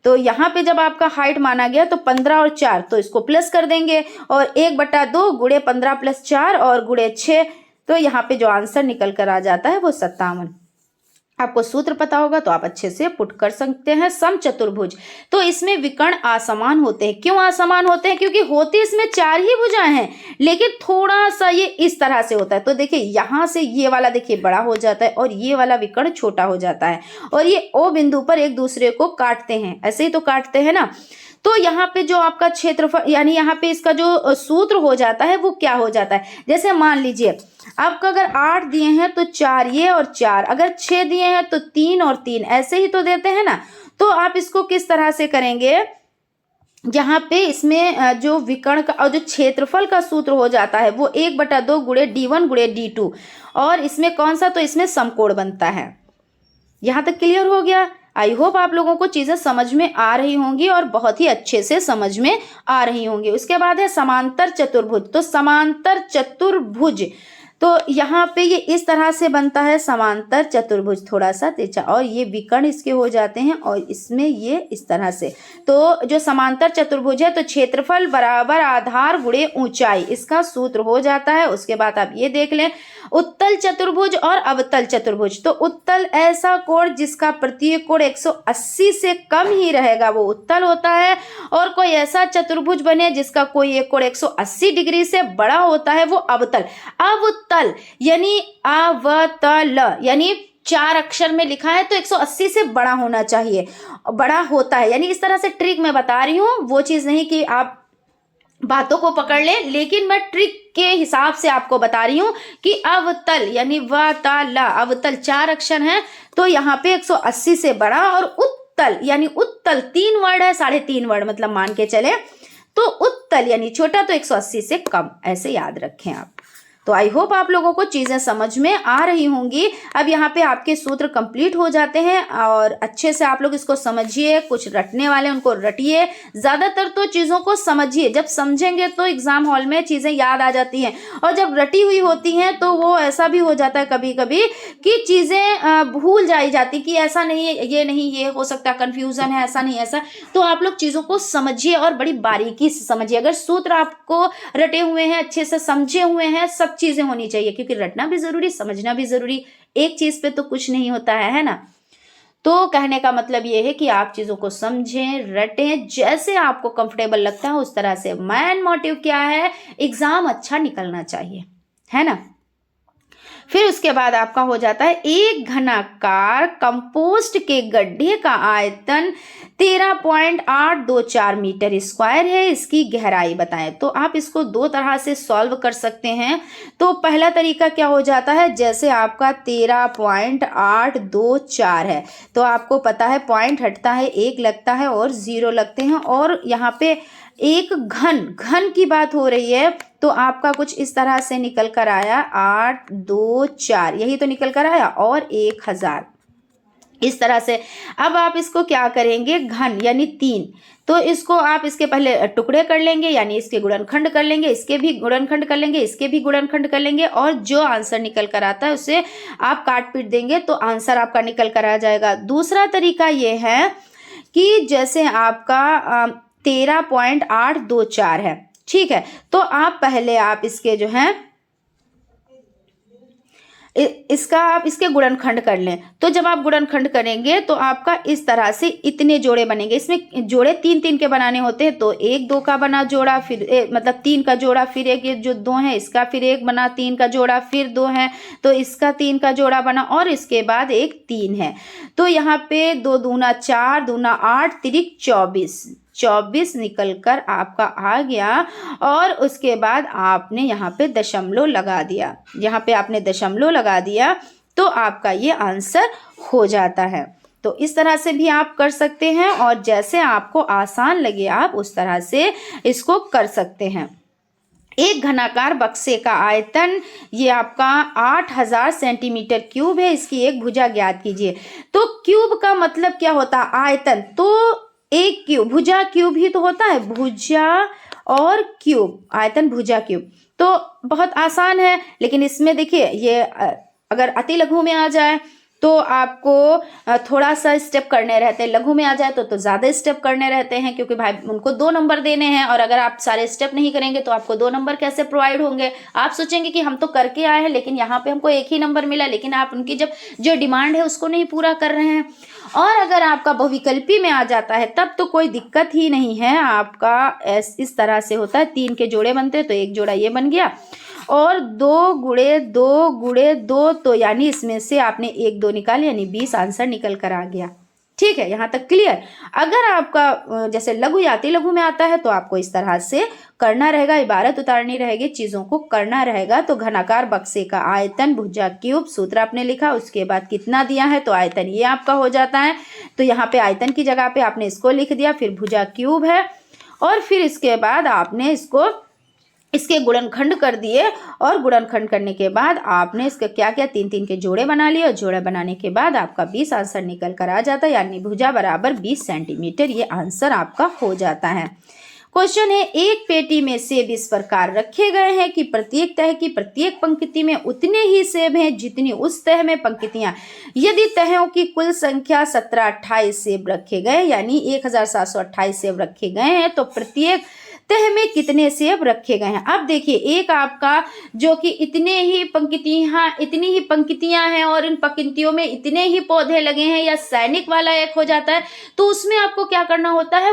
तो यहाँ पे जब आपका हाइट माना गया तो 15 और 4, तो इसको प्लस कर देंगे और 1/2 गुणे 15 प्लस 4 और गुणे 6, तो यहाँ पे जो आंसर निकल कर आ जाता है वो 57। आपको सूत्र पता होगा तो आप अच्छे से पुट कर सकते हैं। समचतुर्भुज, तो इसमें विकर्ण असमान होते हैं। क्यों असमान होते हैं, क्योंकि होते इसमें 4 ही भुजाएं हैं, लेकिन थोड़ा सा ये इस तरह से होता है। तो देखिए यहाँ से ये वाला देखिए बड़ा हो जाता है और ये वाला विकर्ण छोटा हो जाता है, और ये ओ बिंदु पर एक दूसरे को काटते हैं, ऐसे ही तो काटते हैं ना। तो यहाँ पे जो आपका क्षेत्रफल, यानी यहाँ पे इसका जो सूत्र हो जाता है वो क्या हो जाता है, जैसे मान लीजिए आपका अगर 8 दिए हैं तो 4 ये और 4, अगर 6 दिए हैं तो 3 और 3, ऐसे ही तो देते हैं ना। तो आप इसको किस तरह से करेंगे, यहाँ पे इसमें जो विकर्ण का और जो क्षेत्रफल का सूत्र हो जाता है वो 1/2 गुणे D1 गुणे D2, और इसमें कौन सा, तो इसमें समकोण बनता है। यहाँ तक क्लियर हो गया। आई होप आप लोगों को चीज़ें समझ में आ रही होंगी और बहुत ही अच्छे से समझ में आ रही होंगी। उसके बाद है समांतर चतुर्भुज। तो समांतर चतुर्भुज, तो यहाँ पे ये इस तरह से बनता है समांतर चतुर्भुज, थोड़ा सा तिरछा, और ये विकर्ण इसके हो जाते हैं और इसमें ये इस तरह से। तो जो समांतर चतुर्भुज है तो क्षेत्रफल बराबर आधार गुणे ऊंचाई, इसका सूत्र हो जाता है। उसके बाद आप ये देख लें, उत्तल चतुर्भुज और अवतल चतुर्भुज। तो उत्तल ऐसा कोण जिसका प्रत्येक कोण 180 से कम ही रहेगा वो उत्तल होता है, और कोई ऐसा चतुर्भुज बने जिसका कोई एक कोण 180 डिग्री से बड़ा होता है वो अवतल। अवतल यानी अवतल यानी 4 अक्षर में लिखा है तो 180 से बड़ा होना चाहिए, बड़ा होता है। यानी इस तरह से ट्रिक मैं बता रही हूँ, वो चीज़ नहीं कि आप बातों को पकड़ ले, लेकिन मैं ट्रिक के हिसाब से आपको बता रही हूँ कि अवतल यानी वतला, अवतल 4 अक्षर हैं तो यहाँ पे 180 से बड़ा, और उत्तल यानी उत्तल 3 वर्ड है, 3.5 वर्ड मतलब मान के चले, तो उत्तल यानी छोटा तो 180 से कम, ऐसे याद रखें आप। तो आई होप आप लोगों को चीज़ें समझ में आ रही होंगी। अब यहाँ पे आपके सूत्र कंप्लीट हो जाते हैं और अच्छे से आप लोग इसको समझिए, कुछ रटने वाले उनको रटिए, ज़्यादातर तो चीज़ों को समझिए। जब समझेंगे तो एग्ज़ाम हॉल में चीज़ें याद आ जाती हैं, और जब रटी हुई होती हैं तो वो ऐसा भी हो जाता है कभी कभी कि चीज़ें भूल जाती कि ऐसा नहीं है, ये नहीं, ये हो सकता है, कन्फ्यूज़न है, ऐसा नहीं ऐसा। तो आप लोग चीज़ों को समझिए और बड़ी बारीकी से समझिए। अगर सूत्र आपको रटे हुए हैं, अच्छे से समझे हुए हैं, सब चीजें होनी चाहिए, क्योंकि रटना भी जरूरी, समझना भी जरूरी, एक चीज पे तो कुछ नहीं होता है ना। तो कहने का मतलब ये है कि आप चीजों को समझें, रटें, जैसे आपको कंफर्टेबल लगता है उस तरह से। मेन मोटिव क्या है, एग्जाम अच्छा निकलना चाहिए, है ना। फिर उसके बाद आपका हो जाता है एक घनाकार कंपोस्ट के गड्ढे का आयतन 13.824 मीटर स्क्वायर है, इसकी गहराई बताएं। तो आप इसको 2 तरह से सॉल्व कर सकते हैं। तो पहला तरीका क्या हो जाता है, जैसे आपका 13.824 है तो आपको पता है पॉइंट हटता है, 1 लगता है और 0 लगते हैं, और यहाँ पे एक घन की बात हो रही है, तो आपका कुछ इस तरह से निकल कर आया 824, यही तो निकल कर आया, और 1000 इस तरह से। अब आप इसको क्या करेंगे, घन यानी 3, तो इसको आप इसके पहले टुकड़े कर लेंगे, यानी इसके गुणनखंड कर लेंगे, इसके भी गुणनखंड कर लेंगे, इसके भी गुणनखंड कर लेंगे, और जो आंसर निकल कर आता है उसे आप काट पीट देंगे तो आंसर आपका निकल कर आ जाएगा। दूसरा तरीका ये है कि जैसे आपका 13.824 है, ठीक है, तो आप पहले आप इसके जो है इसका आप इसके गुणनखंड कर लें। तो जब आप गुणनखंड करेंगे तो आपका इस तरह से इतने जोड़े बनेंगे। इसमें जोड़े 3-3 के बनाने होते हैं, तो 1-2 का बना जोड़ा, फिर मतलब 3 का जोड़ा, फिर एक ये जो 2 है इसका फिर 1 बना, 3 का जोड़ा, फिर 2 है तो इसका 3 का जोड़ा बना, और इसके बाद एक 3 है। तो यहाँ पे 2 दूना 4, दूना 8, तिरिक 24 निकल कर आपका आ गया, और उसके बाद आपने यहाँ पे दशमलव लगा दिया, यहाँ पे आपने दशमलव लगा दिया तो आपका ये आंसर हो जाता है। तो इस तरह से भी आप कर सकते हैं, और जैसे आपको आसान लगे आप उस तरह से इसको कर सकते हैं। एक घनाकार बक्से का आयतन ये आपका 8000 सेंटीमीटर क्यूब है, इसकी एक भुजा ज्ञात कीजिए। तो क्यूब का मतलब क्या होता है, आयतन, तो एक क्यूब, भुजा क्यूब ही तो होता है, भुजा और क्यूब, आयतन भुजा क्यूब। तो बहुत आसान है, लेकिन इसमें देखिए ये अगर अति लघु में आ जाए तो आपको थोड़ा सा स्टेप करने रहते हैं, लघु में आ जाए तो ज़्यादा स्टेप करने रहते हैं, क्योंकि भाई उनको 2 नंबर देने हैं, और अगर आप सारे स्टेप नहीं करेंगे तो आपको 2 नंबर कैसे प्रोवाइड होंगे। आप सोचेंगे कि हम तो करके आए हैं लेकिन यहाँ पे हमको 1 ही नंबर मिला, लेकिन आप उनकी जो डिमांड है उसको नहीं पूरा कर रहे हैं। और अगर आपका बहुविकल्पी में आ जाता है तब तो कोई दिक्कत ही नहीं है, आपका इस तरह से होता है, 3 के जोड़े बनते हैं तो एक जोड़ा ये बन गया, और 2 गुणे 2 गुणे 2, तो यानी इसमें से आपने 1-2 निकाले, यानी 20 आंसर निकल कर आ गया। ठीक है, यहाँ तक क्लियर। अगर आपका जैसे लघु या अति लघु में आता है तो आपको इस तरह से करना रहेगा, इबारत उतारनी रहेगी, चीज़ों को करना रहेगा। तो घनाकार बक्से का आयतन भुजा क्यूब, सूत्र आपने लिखा, उसके बाद कितना दिया है तो आयतन ये आपका हो जाता है। तो यहाँ पे आयतन की जगह पे आपने इसको लिख दिया, फिर भुजा क्यूब है, और फिर इसके बाद आपने इसको इसके गुणनखंड कर दिए और गुणनखंड करने के बाद आपने इसके क्या क्या 3-3 के जोड़े बना लिए और जोड़े बनाने के बाद आपका 20 आंसर निकल कर आ जाता है, यानी भुजा बराबर 20 सेंटीमीटर ये आंसर आपका हो जाता है। क्वेश्चन है, एक पेटी में सेब इस प्रकार रखे गए हैं कि प्रत्येक तह की प्रत्येक पंक्ति में उतने ही सेब हैं जितनी उस तह में पंक्तियां। यदि तहों की कुल संख्या 17-28 सेब रखे गए यानी 1728 सेब रखे गए हैं तो प्रत्येक तह में कितने सेब रखे गए हैं। अब देखिए, एक आपका जो कि इतनी ही पंक्तियां हैं और इन पंक्तियों में इतने ही पौधे लगे हैं, या सैनिक वाला एक हो जाता है, तो उसमें आपको क्या करना होता है,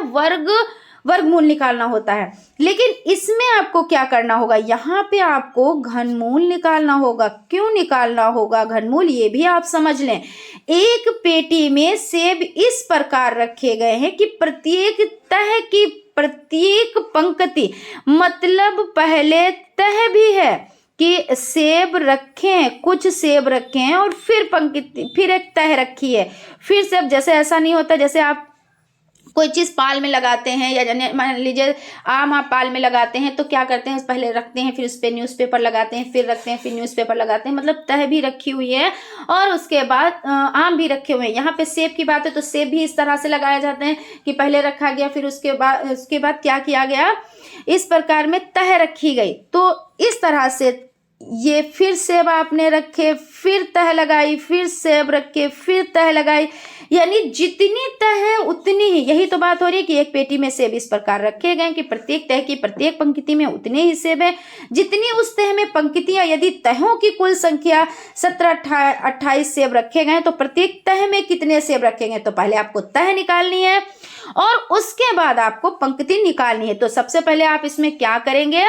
वर्गमूल निकालना होता है। लेकिन इसमें आपको क्या करना होगा, यहाँ पे आपको घनमूल निकालना होगा। क्यों निकालना होगा घनमूल, ये भी आप समझ लें। एक पेटी में सेब इस प्रकार रखे गए हैं कि प्रत्येक तह की प्रत्येक पंक्ति, मतलब पहले तह भी है कि सेब रखे हैं, कुछ सेब रखे हैं और फिर पंक्ति, फिर एक तह रखी है, फिर सेब। जैसे ऐसा नहीं होता जैसे आप कोई चीज़ पाल में लगाते हैं, या मान लीजिए आम आप पाल में लगाते हैं तो क्या करते हैं, पहले रखते हैं, फिर उस पर न्यूज़पेपर लगाते हैं, फिर रखते हैं, फिर न्यूज़पेपर लगाते हैं, मतलब तह भी रखी हुई है और उसके बाद आम भी रखे हुए हैं। यहाँ पे सेब की बात है तो सेब भी इस तरह से लगाए जाते हैं कि पहले रखा गया, फिर उसके बाद क्या किया गया, इस प्रकार में तह रखी गई। तो इस तरह से ये फिर सेब आपने रखे, फिर तह लगाई, फिर सेब रखे, फिर तह लगाई, यानी जितनी तह है उतनी ही। यही तो बात हो रही है कि एक पेटी में सेब इस प्रकार रखे गए कि प्रत्येक तह की प्रत्येक पंक्ति में उतने ही सेब है जितनी उस तह में पंक्तियां। यदि तहों की कुल संख्या 17-28 सेब रखे गए तो प्रत्येक तह में कितने सेब रखे गए, तो पहले आपको तह निकालनी है और उसके बाद आपको पंक्ति निकालनी है। तो सबसे पहले आप इसमें क्या करेंगे,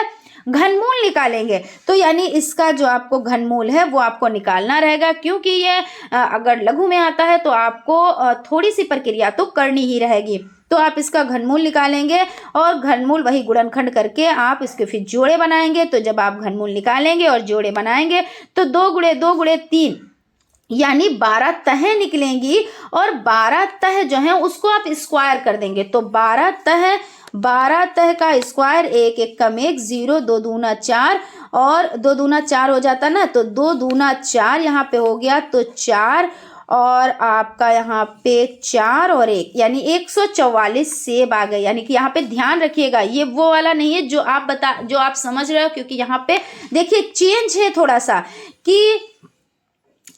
घनमूल निकालेंगे। तो यानी इसका जो आपको घनमूल है वो आपको निकालना रहेगा, क्योंकि ये अगर लघु में आता है तो आपको थोड़ी सी प्रक्रिया तो करनी ही रहेगी। तो आप इसका घनमूल निकालेंगे और घनमूल वही गुणनखंड करके आप इसके फिर जोड़े बनाएंगे। तो जब आप घनमूल निकालेंगे और जोड़े बनाएंगे तो 2 गुणे 2 गुणे 3 यानी 12 तहें निकलेंगी और 12 तह जो है उसको आप स्क्वायर कर देंगे। तो 12 तह का स्क्वायर, 1 1 कम 1 0, 2 दूना 4 और 2 दूना 4 हो जाता ना, तो 2 दूना 4 यहाँ पे हो गया, तो 4 और आपका यहाँ पे 4 और 1 यानी 144 सेब आ गए। यानी कि यहाँ पे ध्यान रखिएगा, ये वो वाला नहीं है जो आप समझ रहे हो, क्योंकि यहाँ पे देखिए चेंज है थोड़ा सा कि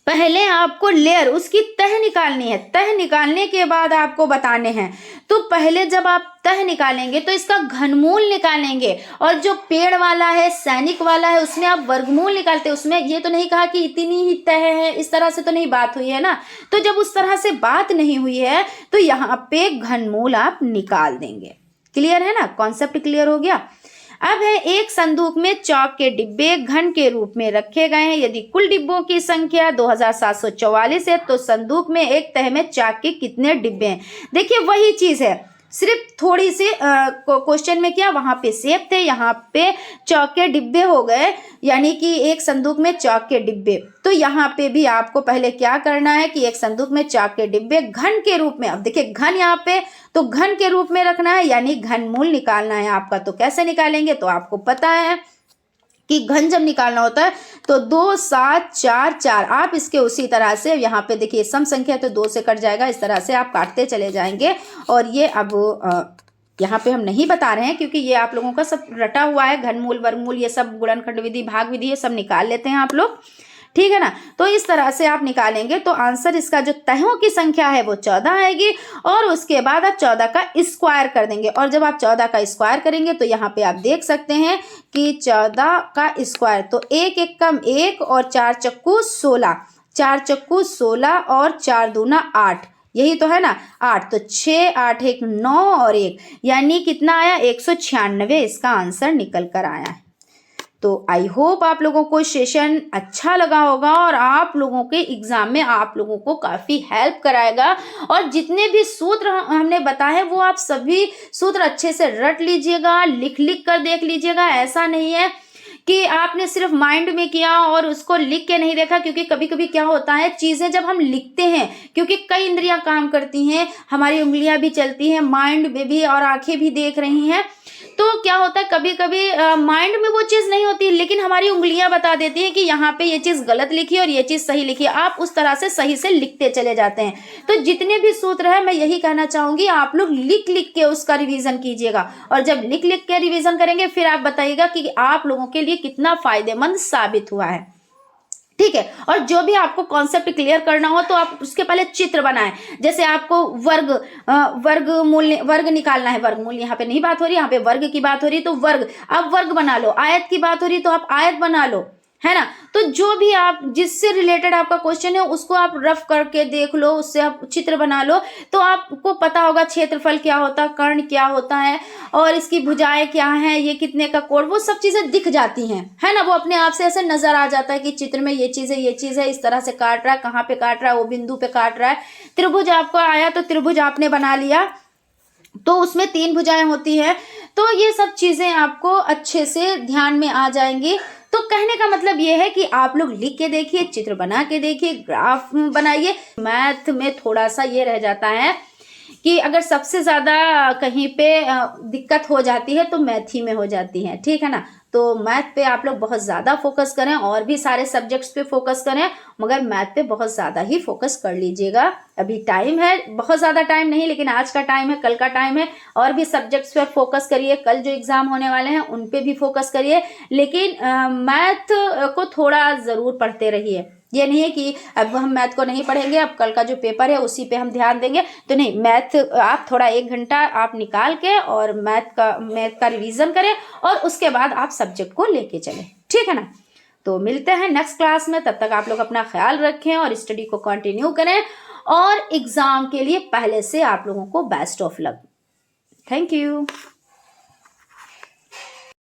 पहले आपको लेयर उसकी तह निकालनी है, तह निकालने के बाद आपको बताने हैं। तो पहले जब आप तह निकालेंगे तो इसका घनमूल निकालेंगे, और जो पेड़ वाला है, सैनिक वाला है, उसमें आप वर्गमूल निकालते हैं। उसमें ये तो नहीं कहा कि इतनी ही तह है, इस तरह से तो नहीं बात हुई है ना। तो जब उस तरह से बात नहीं हुई है तो यहाँ पे घनमूल आप निकाल देंगे। क्लियर है ना, कॉन्सेप्ट क्लियर हो गया। अब है, एक संदूक में चॉक के डिब्बे घन के रूप में रखे गए हैं। यदि कुल डिब्बों की संख्या 2744 है तो संदूक में एक तह में चाक के कितने डिब्बे हैं। देखिए वही चीज है, सिर्फ थोड़ी सी क्वेश्चन में क्या, वहां पे सेब थे, यहाँ पे चौक के डिब्बे हो गए, यानी कि एक संदूक में चौक के डिब्बे। तो यहाँ पे भी आपको पहले क्या करना है कि एक संदूक में चौक के डिब्बे घन के रूप में, अब देखिए घन यहाँ पे तो घन के रूप में रखना है, यानी घनमूल निकालना है आपका। तो कैसे निकालेंगे, तो आपको पता है कि घन जब निकालना होता है तो 2 7 4 4, आप इसके उसी तरह से यहाँ पे देखिए सम संख्या तो 2 से कट जाएगा, इस तरह से आप काटते चले जाएंगे। और ये अब यहाँ पे हम नहीं बता रहे हैं क्योंकि ये आप लोगों का सब रटा हुआ है, घनमूल वर्गमूल ये सब, गुणनखंड विधि, भाग विधि, ये सब निकाल लेते हैं आप लोग, ठीक है ना। तो इस तरह से आप निकालेंगे तो आंसर इसका जो तहों की संख्या है वो 14 आएगी, और उसके बाद आप 14 का स्क्वायर कर देंगे। और जब आप 14 का स्क्वायर करेंगे तो यहाँ पे आप देख सकते हैं कि 14 का स्क्वायर, तो 1 1 कम 1 और 4 चक्कू 16, 4 चक्कू 16 और 4 दूना 8, यही तो है ना 8, तो 6 8 1 9 और 1 यानी कितना आया 196, इसका आंसर निकल कर आया है। तो आई होप आप लोगों को सेशन अच्छा लगा होगा और आप लोगों के एग्जाम में आप लोगों को काफ़ी हेल्प कराएगा। और जितने भी सूत्र हमने बताए वो आप सभी सूत्र अच्छे से रट लीजिएगा, लिख लिख कर देख लीजिएगा। ऐसा नहीं है कि आपने सिर्फ माइंड में किया और उसको लिख के नहीं देखा, क्योंकि कभी कभी क्या होता है, चीज़ें जब हम लिखते हैं, क्योंकि कई इंद्रियां काम करती हैं, हमारी उंगलियां भी चलती हैं, माइंड में भी और आंखें भी देख रही हैं, तो क्या होता है कभी कभी माइंड में वो चीज़ नहीं होती, लेकिन हमारी उंगलियां बता देती हैं कि यहाँ पे ये चीज़ गलत लिखी और ये चीज़ सही लिखी। आप उस तरह से सही से लिखते चले जाते हैं। तो जितने भी सूत्र है मैं यही कहना चाहूंगी, आप लोग लिख लिख के उसका रिवीजन कीजिएगा, और जब लिख लिख के रिवीजन करेंगे फिर आप बताइएगा कि आप लोगों के लिए कितना फायदेमंद साबित हुआ है। ठीक है। और जो भी आपको कॉन्सेप्ट क्लियर करना हो तो आप उसके पहले चित्र बनाएं। जैसे आपको वर्ग निकालना है, वर्गमूल यहाँ पे नहीं बात हो रही, यहाँ पे वर्ग की बात हो रही, तो वर्ग, आप वर्ग बना लो। आयत की बात हो रही तो आप आयत बना लो, है ना। तो जो भी आप जिससे रिलेटेड आपका क्वेश्चन है उसको आप रफ करके देख लो, उससे आप चित्र बना लो, तो आपको पता होगा क्षेत्रफल क्या होता है, कर्ण क्या होता है, और इसकी भुजाएं क्या हैं, ये कितने का कोण, वो सब चीजें दिख जाती हैं, है ना। वो अपने आप से ऐसे नजर आ जाता है कि चित्र में ये चीज है, ये चीज है, इस तरह से काट रहा है, कहाँ पे काट रहा है, वो बिंदु पे काट रहा है। त्रिभुज आपको आया तो त्रिभुज आपने बना लिया, तो उसमें 3 भुजाएं होती हैं। तो ये सब चीजें आपको अच्छे से ध्यान में आ जाएंगी। तो कहने का मतलब ये है कि आप लोग लिख के देखिए, चित्र बना के देखिए, ग्राफ बनाइए। मैथ में थोड़ा सा ये रह जाता है कि अगर सबसे ज्यादा कहीं पे दिक्कत हो जाती है तो मैथ ही में हो जाती है, ठीक है ना। तो मैथ पे आप लोग बहुत ज़्यादा फोकस करें, और भी सारे सब्जेक्ट्स पे फोकस करें, मगर मैथ पे बहुत ज़्यादा ही फोकस कर लीजिएगा। अभी टाइम है, बहुत ज़्यादा टाइम नहीं, लेकिन आज का टाइम है, कल का टाइम है। और भी सब्जेक्ट्स पे फोकस करिए, कल जो एग्ज़ाम होने वाले हैं उन पे भी फोकस करिए, लेकिन मैथ को थोड़ा ज़रूर पढ़ते रहिए। ये नहीं है कि अब हम मैथ को नहीं पढ़ेंगे, अब कल का जो पेपर है उसी पे हम ध्यान देंगे, तो नहीं। मैथ आप थोड़ा 1 घंटा आप निकाल के और मैथ का रिवीजन करें, और उसके बाद आप सब्जेक्ट को लेके चलें, ठीक है ना। तो मिलते हैं नेक्स्ट क्लास में, तब तक आप लोग अपना ख्याल रखें और स्टडी को कंटिन्यू करें, और एग्जाम के लिए पहले से आप लोगों को best of luck. Thank you.